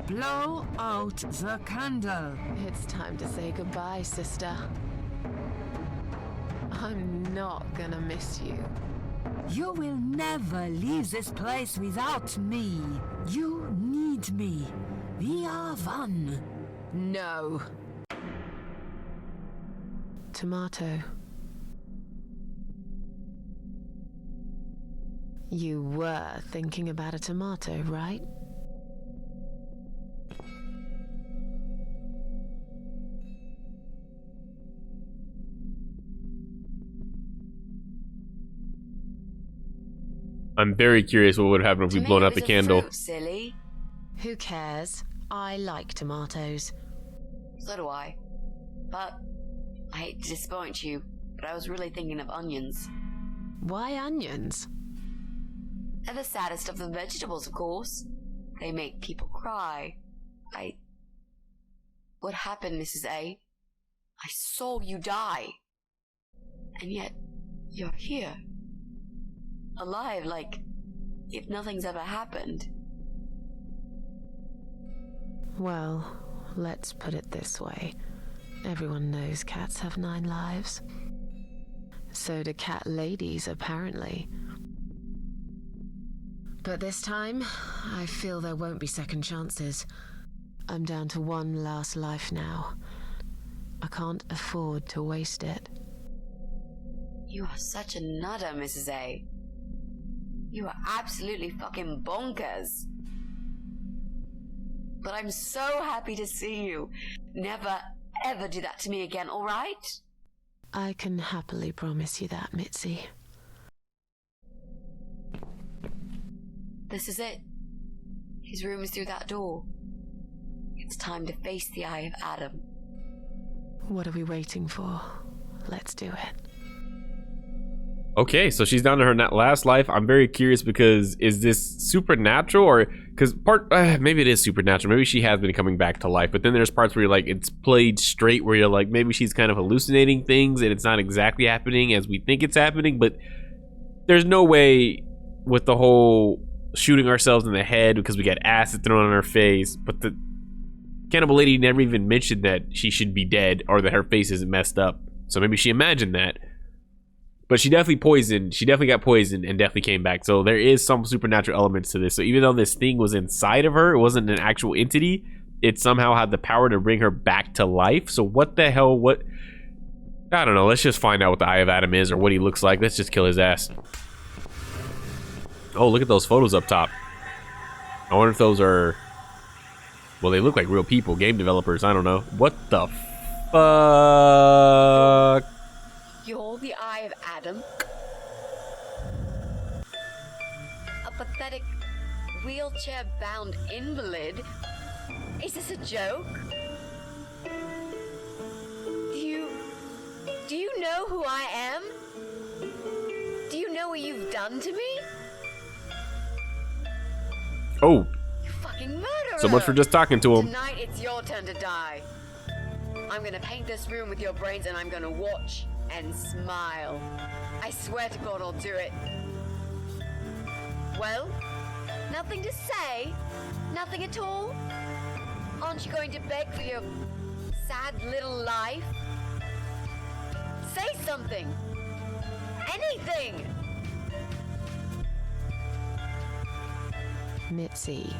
Blow out the candle. It's time to say goodbye, sister. I'm not gonna miss you. You will never leave this place without me. You need me. We are one. No. Tomato. You were thinking about a tomato, right? I'm very curious what would happen if we blown out the candle. Fruit, silly. Who cares? I like tomatoes. So do I. But I hate to disappoint you, but I was really thinking of onions. Why onions? They're the saddest of the vegetables, of course. They make people cry. What happened, Mrs. A? I saw you die. And yet, you're here. Alive, like if nothing's ever happened. Well, let's put it this way. Everyone knows cats have 9 lives. So do cat ladies, apparently. But this time, I feel there won't be second chances. I'm down to 1 last life now. I can't afford to waste it. You are such a nutter, Mrs. A. You are absolutely fucking bonkers. But I'm so happy to see you. Never, ever do that to me again, alright? I can happily promise you that, Mitzi. This is it. His room is through that door. It's time to face the Eye of Adam. What are we waiting for? Let's do it. Okay, so she's down to her last life. I'm very curious because is this supernatural or because maybe it is supernatural. Maybe she has been coming back to life, but then there's parts where you're like it's played straight where you're like maybe she's kind of hallucinating things and it's not exactly happening as we think it's happening. But there's no way with the whole shooting ourselves in the head because we got acid thrown on our face. But the cannibal lady never even mentioned that she should be dead or that her face isn't messed up. So maybe she imagined that. But she definitely poisoned. She definitely got poisoned and definitely came back. So there is some supernatural elements to this. So even though this thing was inside of her, it wasn't an actual entity. It somehow had the power to bring her back to life. So what the hell? What? I don't know. Let's just find out what the Eye of Adam is or what he looks like. Let's just kill his ass. Oh, look at those photos up top. I wonder if those are... Well, they look like real people. Game developers. I don't know. What the fuck? You're the Eye of Adam? A pathetic, wheelchair-bound invalid? Is this a joke? Do you know who I am? Do you know what you've done to me? Oh. You fucking murderer! So much for just talking to him. Tonight it's your turn to die. I'm gonna paint this room with your brains and I'm gonna watch and smile. I swear to God I'll do it. Well, nothing to say? Nothing at all? Aren't you going to beg for your sad little life? Say something! Anything! Mitzi,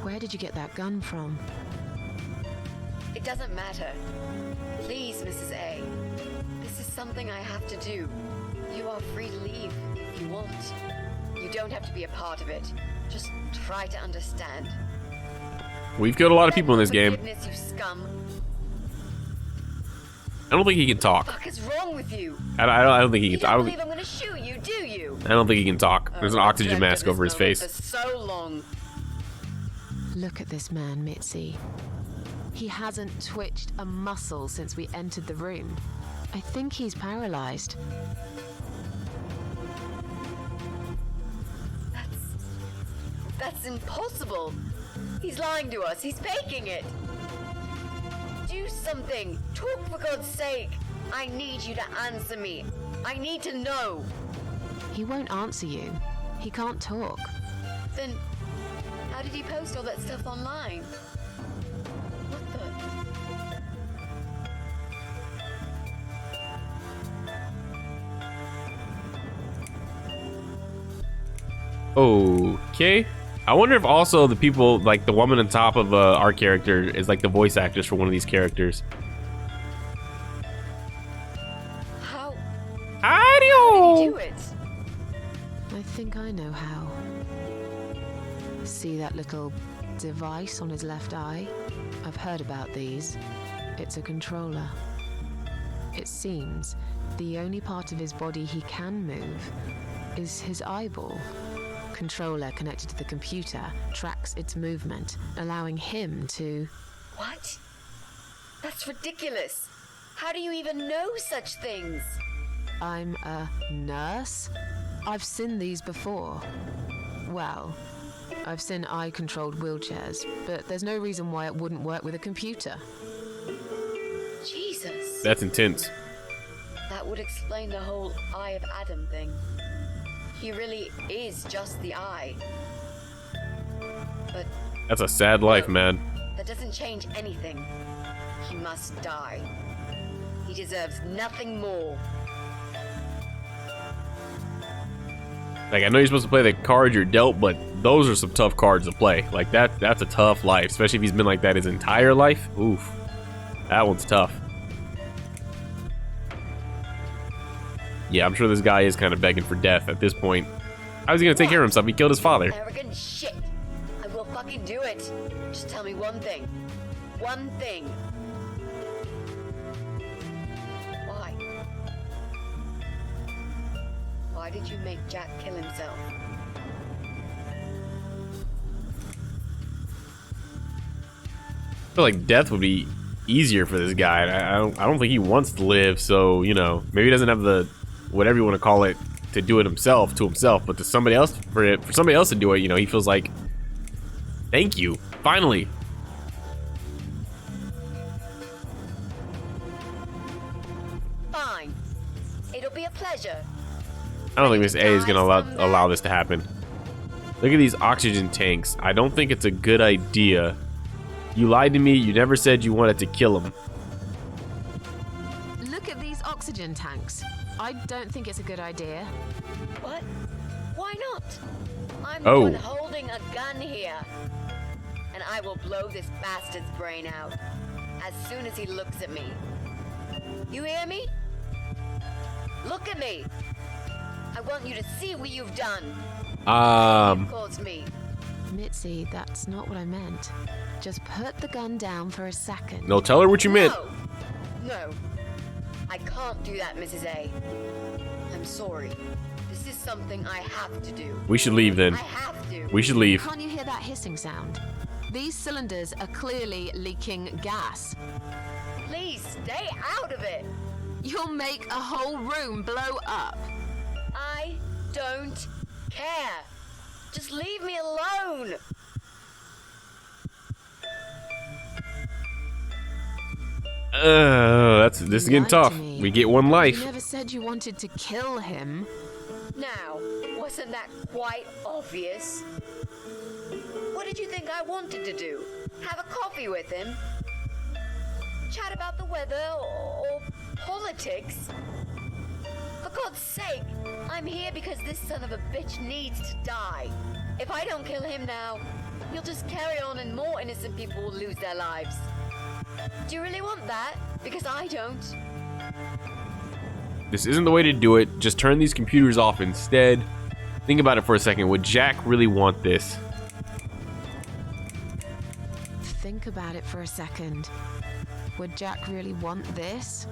Where did you get that gun from? It doesn't matter. Please, Mrs. A. This is something I have to do. You are free to leave if you want. You don't have to be a part of it. Just try to understand. We've killed a lot of people in this game. Forgiveness, you scum. I don't think he can talk. What the fuck is wrong with you? I don't think he You can. don't believe I'm gonna shoot you, do you? I don't think he can talk. There's an I've oxygen dreamt of mask this over his moment face. For so long. Look at this man, Mitzi. He hasn't twitched a muscle since we entered the room. I think he's paralyzed. That's impossible. He's lying to us. He's faking it. Do something. Talk for God's sake. I need you to answer me. I need to know. He won't answer you. He can't talk. Then, how did he post all that stuff online? What the? Okay. I wonder if also the people, like the woman on top of our character, is like the voice actress for one of these characters. How How did he do it? I think I know how. See that little device on his left eye? I've heard about these. It's a controller. It seems the only part of his body he can move is his eyeball. Controller connected to the computer tracks its movement, allowing him to... What? That's ridiculous. How do you even know such things? I'm a nurse? I've seen these before. Well, I've seen eye-controlled wheelchairs, but there's no reason why it wouldn't work with a computer. Jesus. That's intense. That would explain the whole Eye of Adam thing. He really is just the eye. But That's a sad life, man. that doesn't change anything. He must die. He deserves nothing more. Like, I know you're supposed to play the cards you're dealt, but those are some tough cards to play. Like, that's a tough life, especially if he's been like that his entire life. Oof. That one's tough. Yeah, I'm sure this guy is kind of begging for death at this point. How is he gonna take care of himself? He killed his father. Arrogant shit. I will fucking do it. Just tell me one thing. One thing. Why? Why did you make Jack kill himself? I feel like death would be easier for this guy. I don't think he wants to live, so, you know, maybe he doesn't have the, whatever you want to call it, to do it himself, to himself, but to somebody else, for somebody else to do it, you know, he feels like, thank you, finally. Fine. It'll be a pleasure. I don't think Miss A is gonna allow this to happen. Look at these oxygen tanks. I don't think it's a good idea. You lied to me. You never said you wanted to kill him. Look at these oxygen tanks. I don't think it's a good idea. What? Why not? I'm Oh. the one holding a gun here. And I will blow this bastard's brain out as soon as he looks at me. You hear me? Look at me. I want you to see what you've done. You've caused me. Mitzi, that's not what I meant. Just put the gun down for a second. No, tell her what you meant. No. I can't do that, Mrs. A. I'm sorry. This is something I have to do. We should leave then. I have to. We should leave. Can't you hear that hissing sound? These cylinders are clearly leaking gas. Please stay out of it. You'll make a whole room blow up. I don't care. Just leave me alone. This is getting tough. We get one life. You never said you wanted to kill him. Now, wasn't that quite obvious? What did you think I wanted to do? Have a coffee with him? Chat about the weather or politics? For God's sake, I'm here because this son of a bitch needs to die. If I don't kill him now, you'll just carry on and more innocent people will lose their lives. Do you really want that? Because I don't. This isn't the way to do it. Just turn these computers off instead. Think about it for a second. Would Jack really want this? Think about it for a second. Would Jack really want this?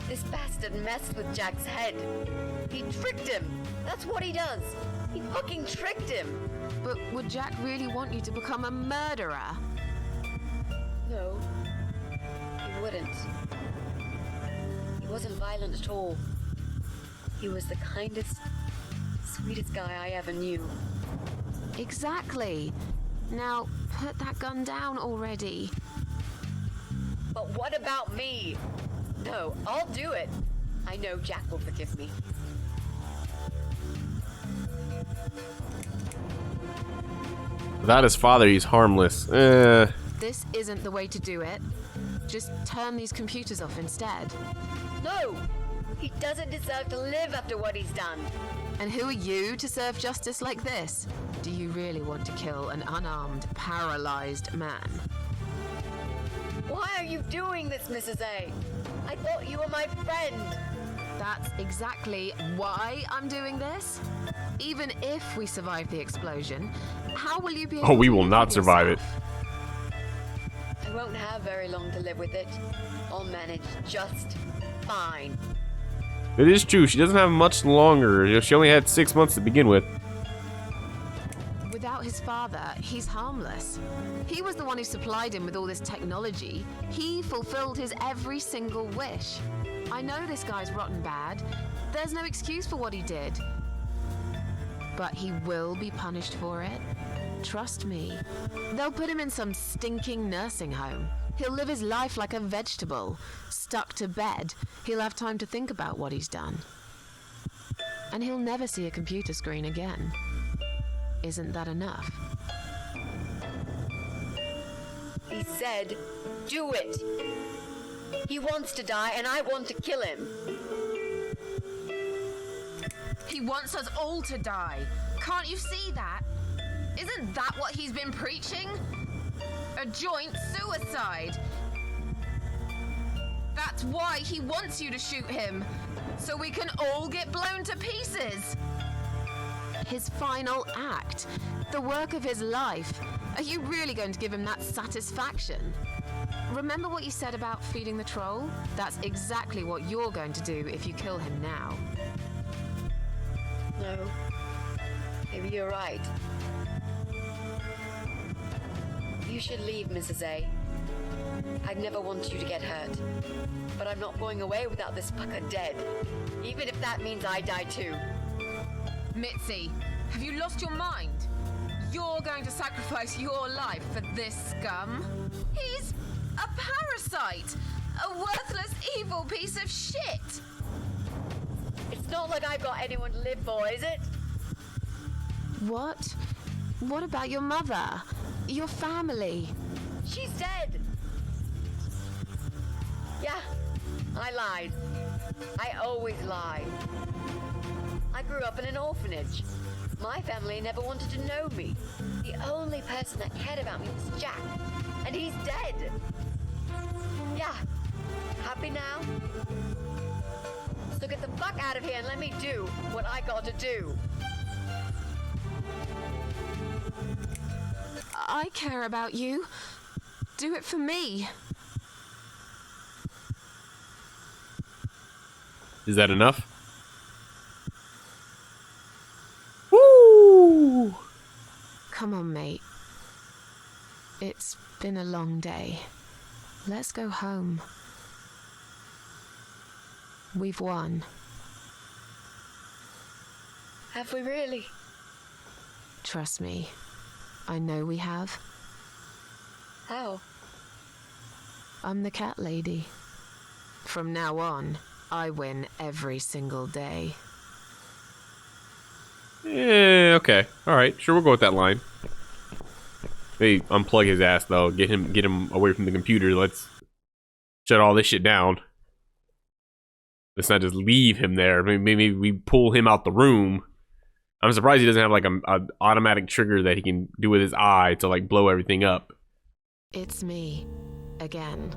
This bastard messed with Jack's head. He tricked him. That's what he does. He fucking tricked him. But would Jack really want you to become a murderer? No, he wouldn't. He wasn't violent at all. He was the kindest, sweetest guy I ever knew. Exactly. Now, put that gun down already. But what about me? No, I'll do it. I know Jack will forgive me. Without his father, he's harmless. This isn't the way to do it. Just turn these computers off instead. No! He doesn't deserve to live after what he's done. And who are you to serve justice like this? Do you really want to kill an unarmed, paralyzed man? Why are you doing this, Mrs. A? I thought you were my friend. That's exactly why I'm doing this. Even if we survive the explosion, how will you be able we to will live not with survive it. yourself? I won't have very long to live with it. I'll manage just fine. It is true. She doesn't have much longer. She only had 6 months to begin with. Without his father, he's harmless. He was the one who supplied him with all this technology. He fulfilled his every single wish. I know this guy's rotten bad. There's no excuse for what he did. But he will be punished for it. Trust me. They'll put him in some stinking nursing home. He'll live his life like a vegetable, stuck to bed. He'll have time to think about what he's done. And he'll never see a computer screen again. Isn't that enough? He said, do it. He wants to die and I want to kill him. He wants us all to die. Can't you see that? Isn't that what he's been preaching? A joint suicide. That's why he wants you to shoot him. So we can all get blown to pieces. His final act. The work of his life. Are you really going to give him that satisfaction? Remember what you said about feeding the troll? That's exactly what you're going to do if you kill him now. No. Maybe you're right. You should leave, Mrs. A. I'd never want you to get hurt. But I'm not going away without this fucker dead. Even if that means I die too. Mitzi, have you lost your mind? You're going to sacrifice your life for this scum? He's a parasite! A worthless, evil piece of shit! It's not like I've got anyone to live for, is it? What? What about your mother? Your family? She's dead! Yeah, I lied. I always lie. I grew up in an orphanage. My family never wanted to know me. The only person that cared about me was Jack. And he's dead! Yeah, happy now? So get the fuck out of here and let me do what I got to do. I care about you. Do it for me. Is that enough? Woo! Come on, mate. It's been a long day. Let's go home. We've won. Have we really? Trust me. I know we have. How? I'm the cat lady. From now on, I win every single day. Yeah, okay. Alright, sure, we'll go with that line. Maybe unplug his ass, though. Get him away from the computer. Let's shut all this shit down. Let's not just leave him there. Maybe we pull him out the room. I'm surprised he doesn't have like a automatic trigger that he can do with his eye to like blow everything up. It's me, again,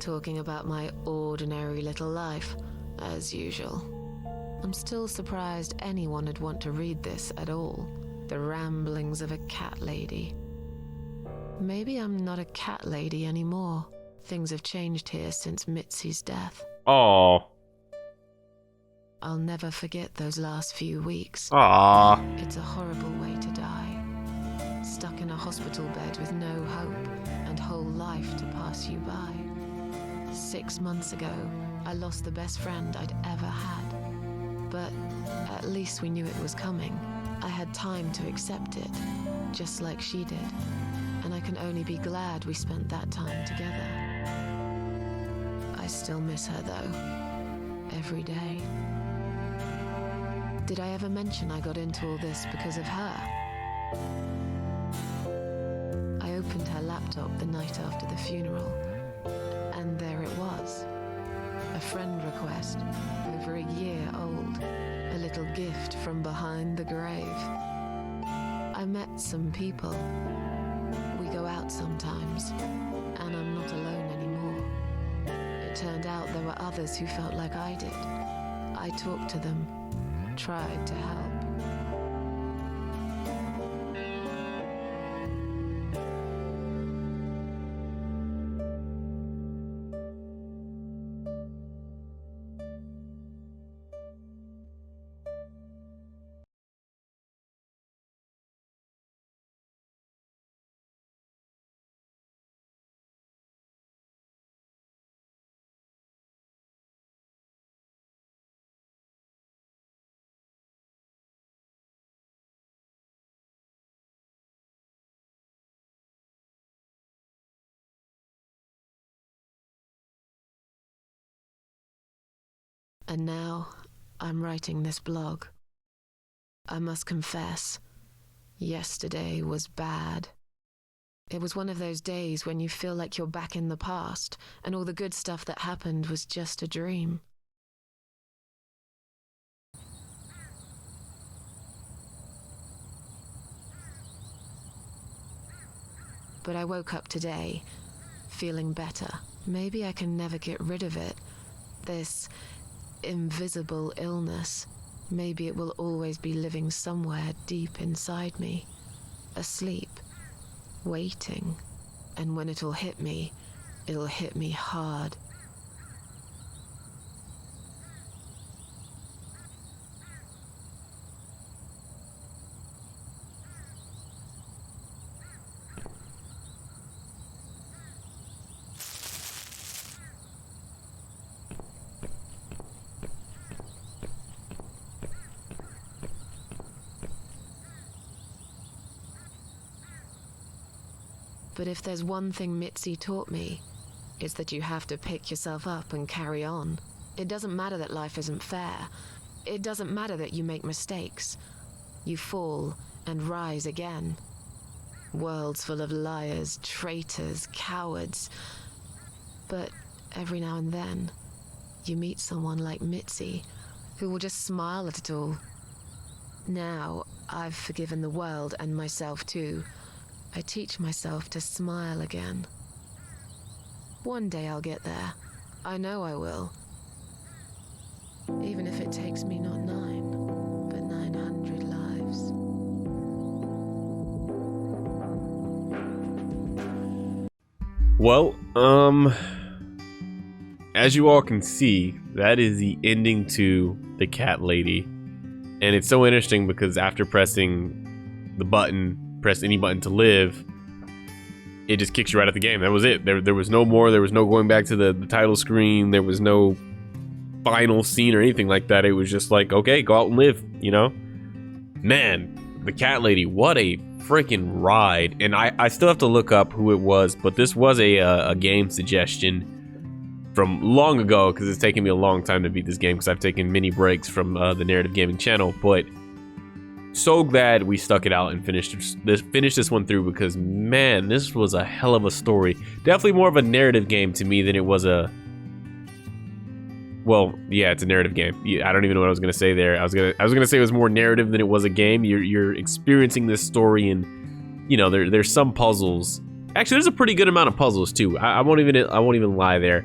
talking about my ordinary little life, as usual. I'm still surprised anyone would want to read this at all. The ramblings of a cat lady. Maybe I'm not a cat lady anymore. Things have changed here since Mitzi's death. Oh. I'll never forget those last few weeks. Aw. It's a horrible way to die. Stuck in a hospital bed with no hope and whole life to pass you by. 6 months ago, I lost the best friend I'd ever had. But at least we knew it was coming. I had time to accept it, just like she did. And I can only be glad we spent that time together. I still miss her though, every day. Did I ever mention I got into all this because of her? I opened her laptop the night after the funeral, and there it was. A friend request, over a year old, a little gift from behind the grave. I met some people. We go out sometimes, and I'm not alone anymore. It turned out there were others who felt like I did. I talked to them, tried to help. And now, I'm writing this blog. I must confess, yesterday was bad. It was one of those days when you feel like you're back in the past, and all the good stuff that happened was just a dream. But I woke up today, feeling better. Maybe I can never get rid of it. This invisible illness. Maybe it will always be living somewhere deep inside me, asleep, waiting. And when it'll hit me hard. But if there's one thing Mitzi taught me, it's that you have to pick yourself up and carry on. It doesn't matter that life isn't fair. It doesn't matter that you make mistakes. You fall and rise again. Worlds full of liars, traitors, cowards. But every now and then, you meet someone like Mitzi, who will just smile at it all. Now, I've forgiven the world and myself too. I teach myself to smile again. One day I'll get there. I know I will. Even if it takes me not 9, but 900 lives. Well, as you all can see, that is the ending to The Cat Lady. And it's so interesting because after pressing the button, press any button to live, it just kicks you right out the game. That was it. There was no more. There was no going back to the title screen. There was no final scene or anything like that. It was just like, okay, go out and live, you know? Man, The Cat Lady, what a freaking ride. And I still have to look up who it was, but this was a game suggestion from long ago, because it's taken me a long time to beat this game because I've taken many breaks from the Narrative Gaming channel, but so glad we stuck it out and finished this one through, because man, this was a hell of a story. Definitely more of a narrative game to me than it was well, yeah, it's a narrative game. I don't even know what I was gonna say there. I was gonna say it was more narrative than it was a game. You're experiencing this story, and you know there's some puzzles. Actually, there's a pretty good amount of puzzles too. I won't even lie there.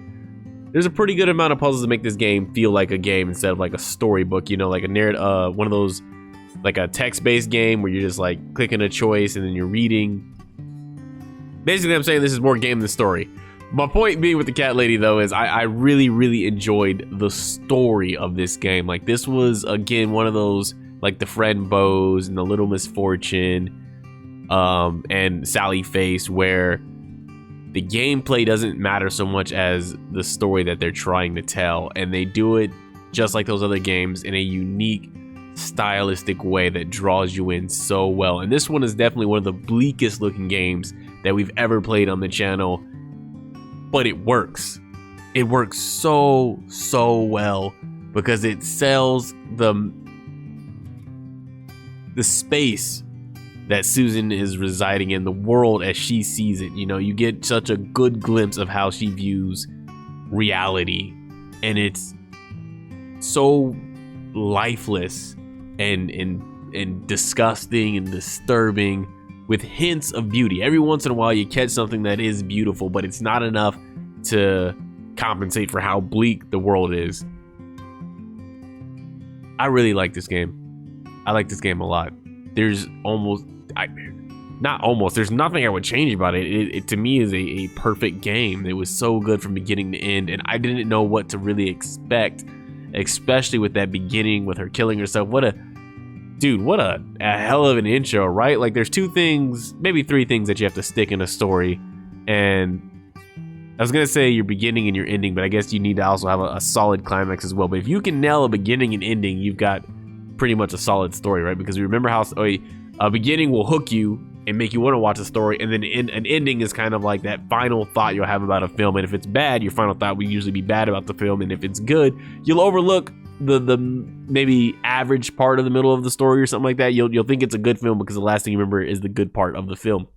There's a pretty good amount of puzzles to make this game feel like a game instead of like a storybook. You know, like a narrative, one of those, like a text-based game where you're just like clicking a choice and then you're reading. Basically, I'm saying this is more game than story. My point being with the cat lady though is I really, really enjoyed the story of this game. Like this was again one of those like the Friend Bows and the Little Misfortune, and Sally Face, where the gameplay doesn't matter so much as the story that they're trying to tell, and they do it just like those other games in a unique stylistic way that draws you in so well. And this one is definitely one of the bleakest looking games that we've ever played on the channel, but it works. It works so well because it sells the space that Susan is residing in, the world as she sees it. You know, you get such a good glimpse of how she views reality, and it's so lifeless and disgusting and disturbing, with hints of beauty. Every once in a while you catch something that is beautiful, but it's not enough to compensate for how bleak the world is. I really like this game. I like this game a lot. There's there's nothing I would change about it. It to me is a perfect game. It was so good from beginning to end, and I didn't know what to really expect, especially with that beginning with her killing herself. What a hell of an intro, right? Like there's two things, maybe three things that you have to stick in a story, and I was gonna say your beginning and your ending, but I guess you need to also have a solid climax as well. But if you can nail a beginning and ending, you've got pretty much a solid story, right? Because we remember how a beginning will hook you and make you want to watch a story, and then an ending is kind of like that final thought you'll have about a film. And if it's bad, your final thought will usually be bad about the film, and if it's good, you'll overlook the maybe average part of the middle of the story or something like that. You'll think it's a good film because the last thing you remember is the good part of the film.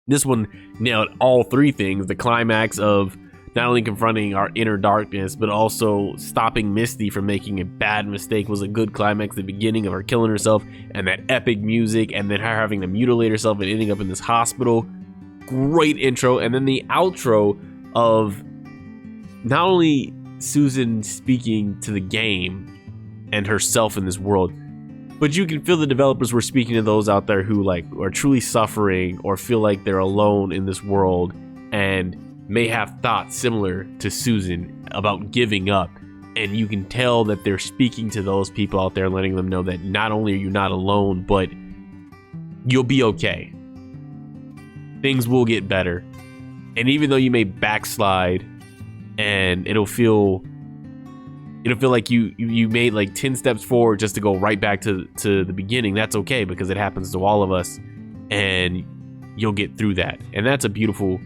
This one nailed all three things: the climax of not only confronting our inner darkness, but also stopping Misty from making a bad mistake was a good climax. The beginning of her killing herself and that epic music, and then her having to mutilate herself and ending up in this hospital. Great intro. And then the outro of not only Susan speaking to the game and herself in this world, but you can feel the developers were speaking to those out there who like are truly suffering or feel like they're alone in this world and may have thoughts similar to Susan about giving up. And you can tell that they're speaking to those people out there, letting them know that not only are you not alone, but you'll be okay. Things will get better. And even though you may backslide and it'll feel like you made like 10 steps forward just to go right back to the beginning, that's okay, because it happens to all of us, and you'll get through that. And that's a beautiful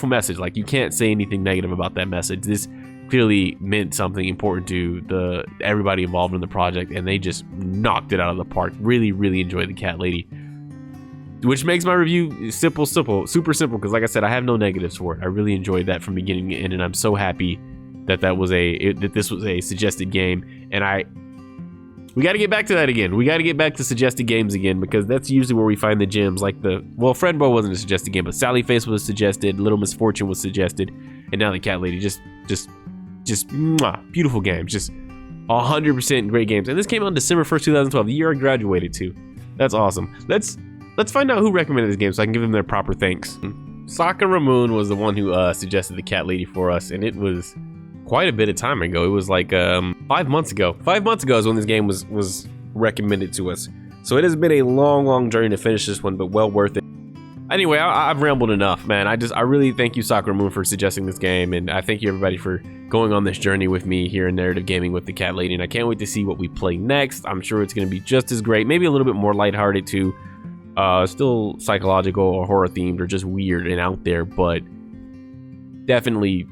message. Like, you can't say anything negative about that message. This clearly meant something important to everybody involved in the project, and they just knocked it out of the park. Really, really enjoyed the cat lady, which makes my review super simple, because like I said, I have no negatives for it. I really enjoyed that from beginning to end, and I'm so happy that this was a suggested game. And we got to get back to that again. We got to get back to suggested games again, because that's usually where we find the gems. Like Friend Bow wasn't a suggested game, but Sally Face was suggested, Little Misfortune was suggested, and now the cat lady. Just mwah, beautiful games. Just 100% great games. And this came out on December 1st, 2012, the year I graduated too. That's awesome. Let's find out who recommended this game so I can give them their proper thanks. Sakura Moon was the one who suggested the cat lady for us, and it was quite a bit of time ago. It was like 5 months ago. 5 months ago is when this game was recommended to us. So it has been a long journey to finish this one, but well worth it. Anyway, I've rambled enough, man. I really thank you, Sakura Moon, for suggesting this game, and I thank you everybody for going on this journey with me here in Narrative Gaming with the Cat Lady, and I can't wait to see what we play next. I'm sure it's going to be just as great, maybe a little bit more lighthearted too. Still psychological or horror themed or just weird and out there, but definitely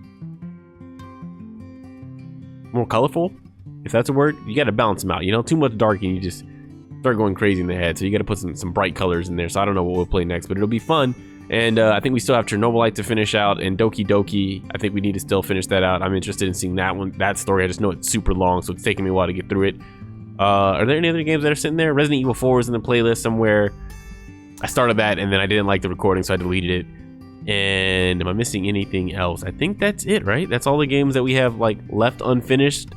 more colorful, if that's a word. You got to balance them out, you know. Too much dark and you just start going crazy in the head, so you got to put some bright colors in there. So I don't know what we'll play next, but it'll be fun. And I think we still have Chernobylite to finish out, and Doki Doki, I think we need to still finish that out. I'm interested in seeing that story. I just know it's super long, so it's taking me a while to get through it. Are there any other games that are sitting there? Resident Evil 4 is in the playlist somewhere. I started that, and then I didn't like the recording, so I deleted it. And am I missing anything else? I think that's it, right? That's all the games that we have like left unfinished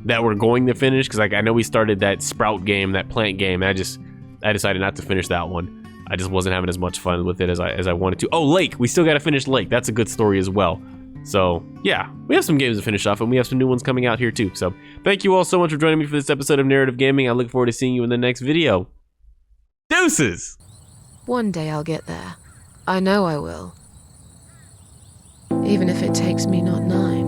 that we're going to finish, because like I know we started that Sprout game, that plant game, and I decided not to finish that one. I just wasn't having as much fun with it as I wanted to. Oh, Lake, we still got to finish Lake. That's a good story as well. So yeah, we have some games to finish off, and we have some new ones coming out here too. So thank you all so much for joining me for this episode of Narrative Gaming. I look forward to seeing you in the next video. Deuces! One day I'll get there. I know I will. Even if it takes me not 9.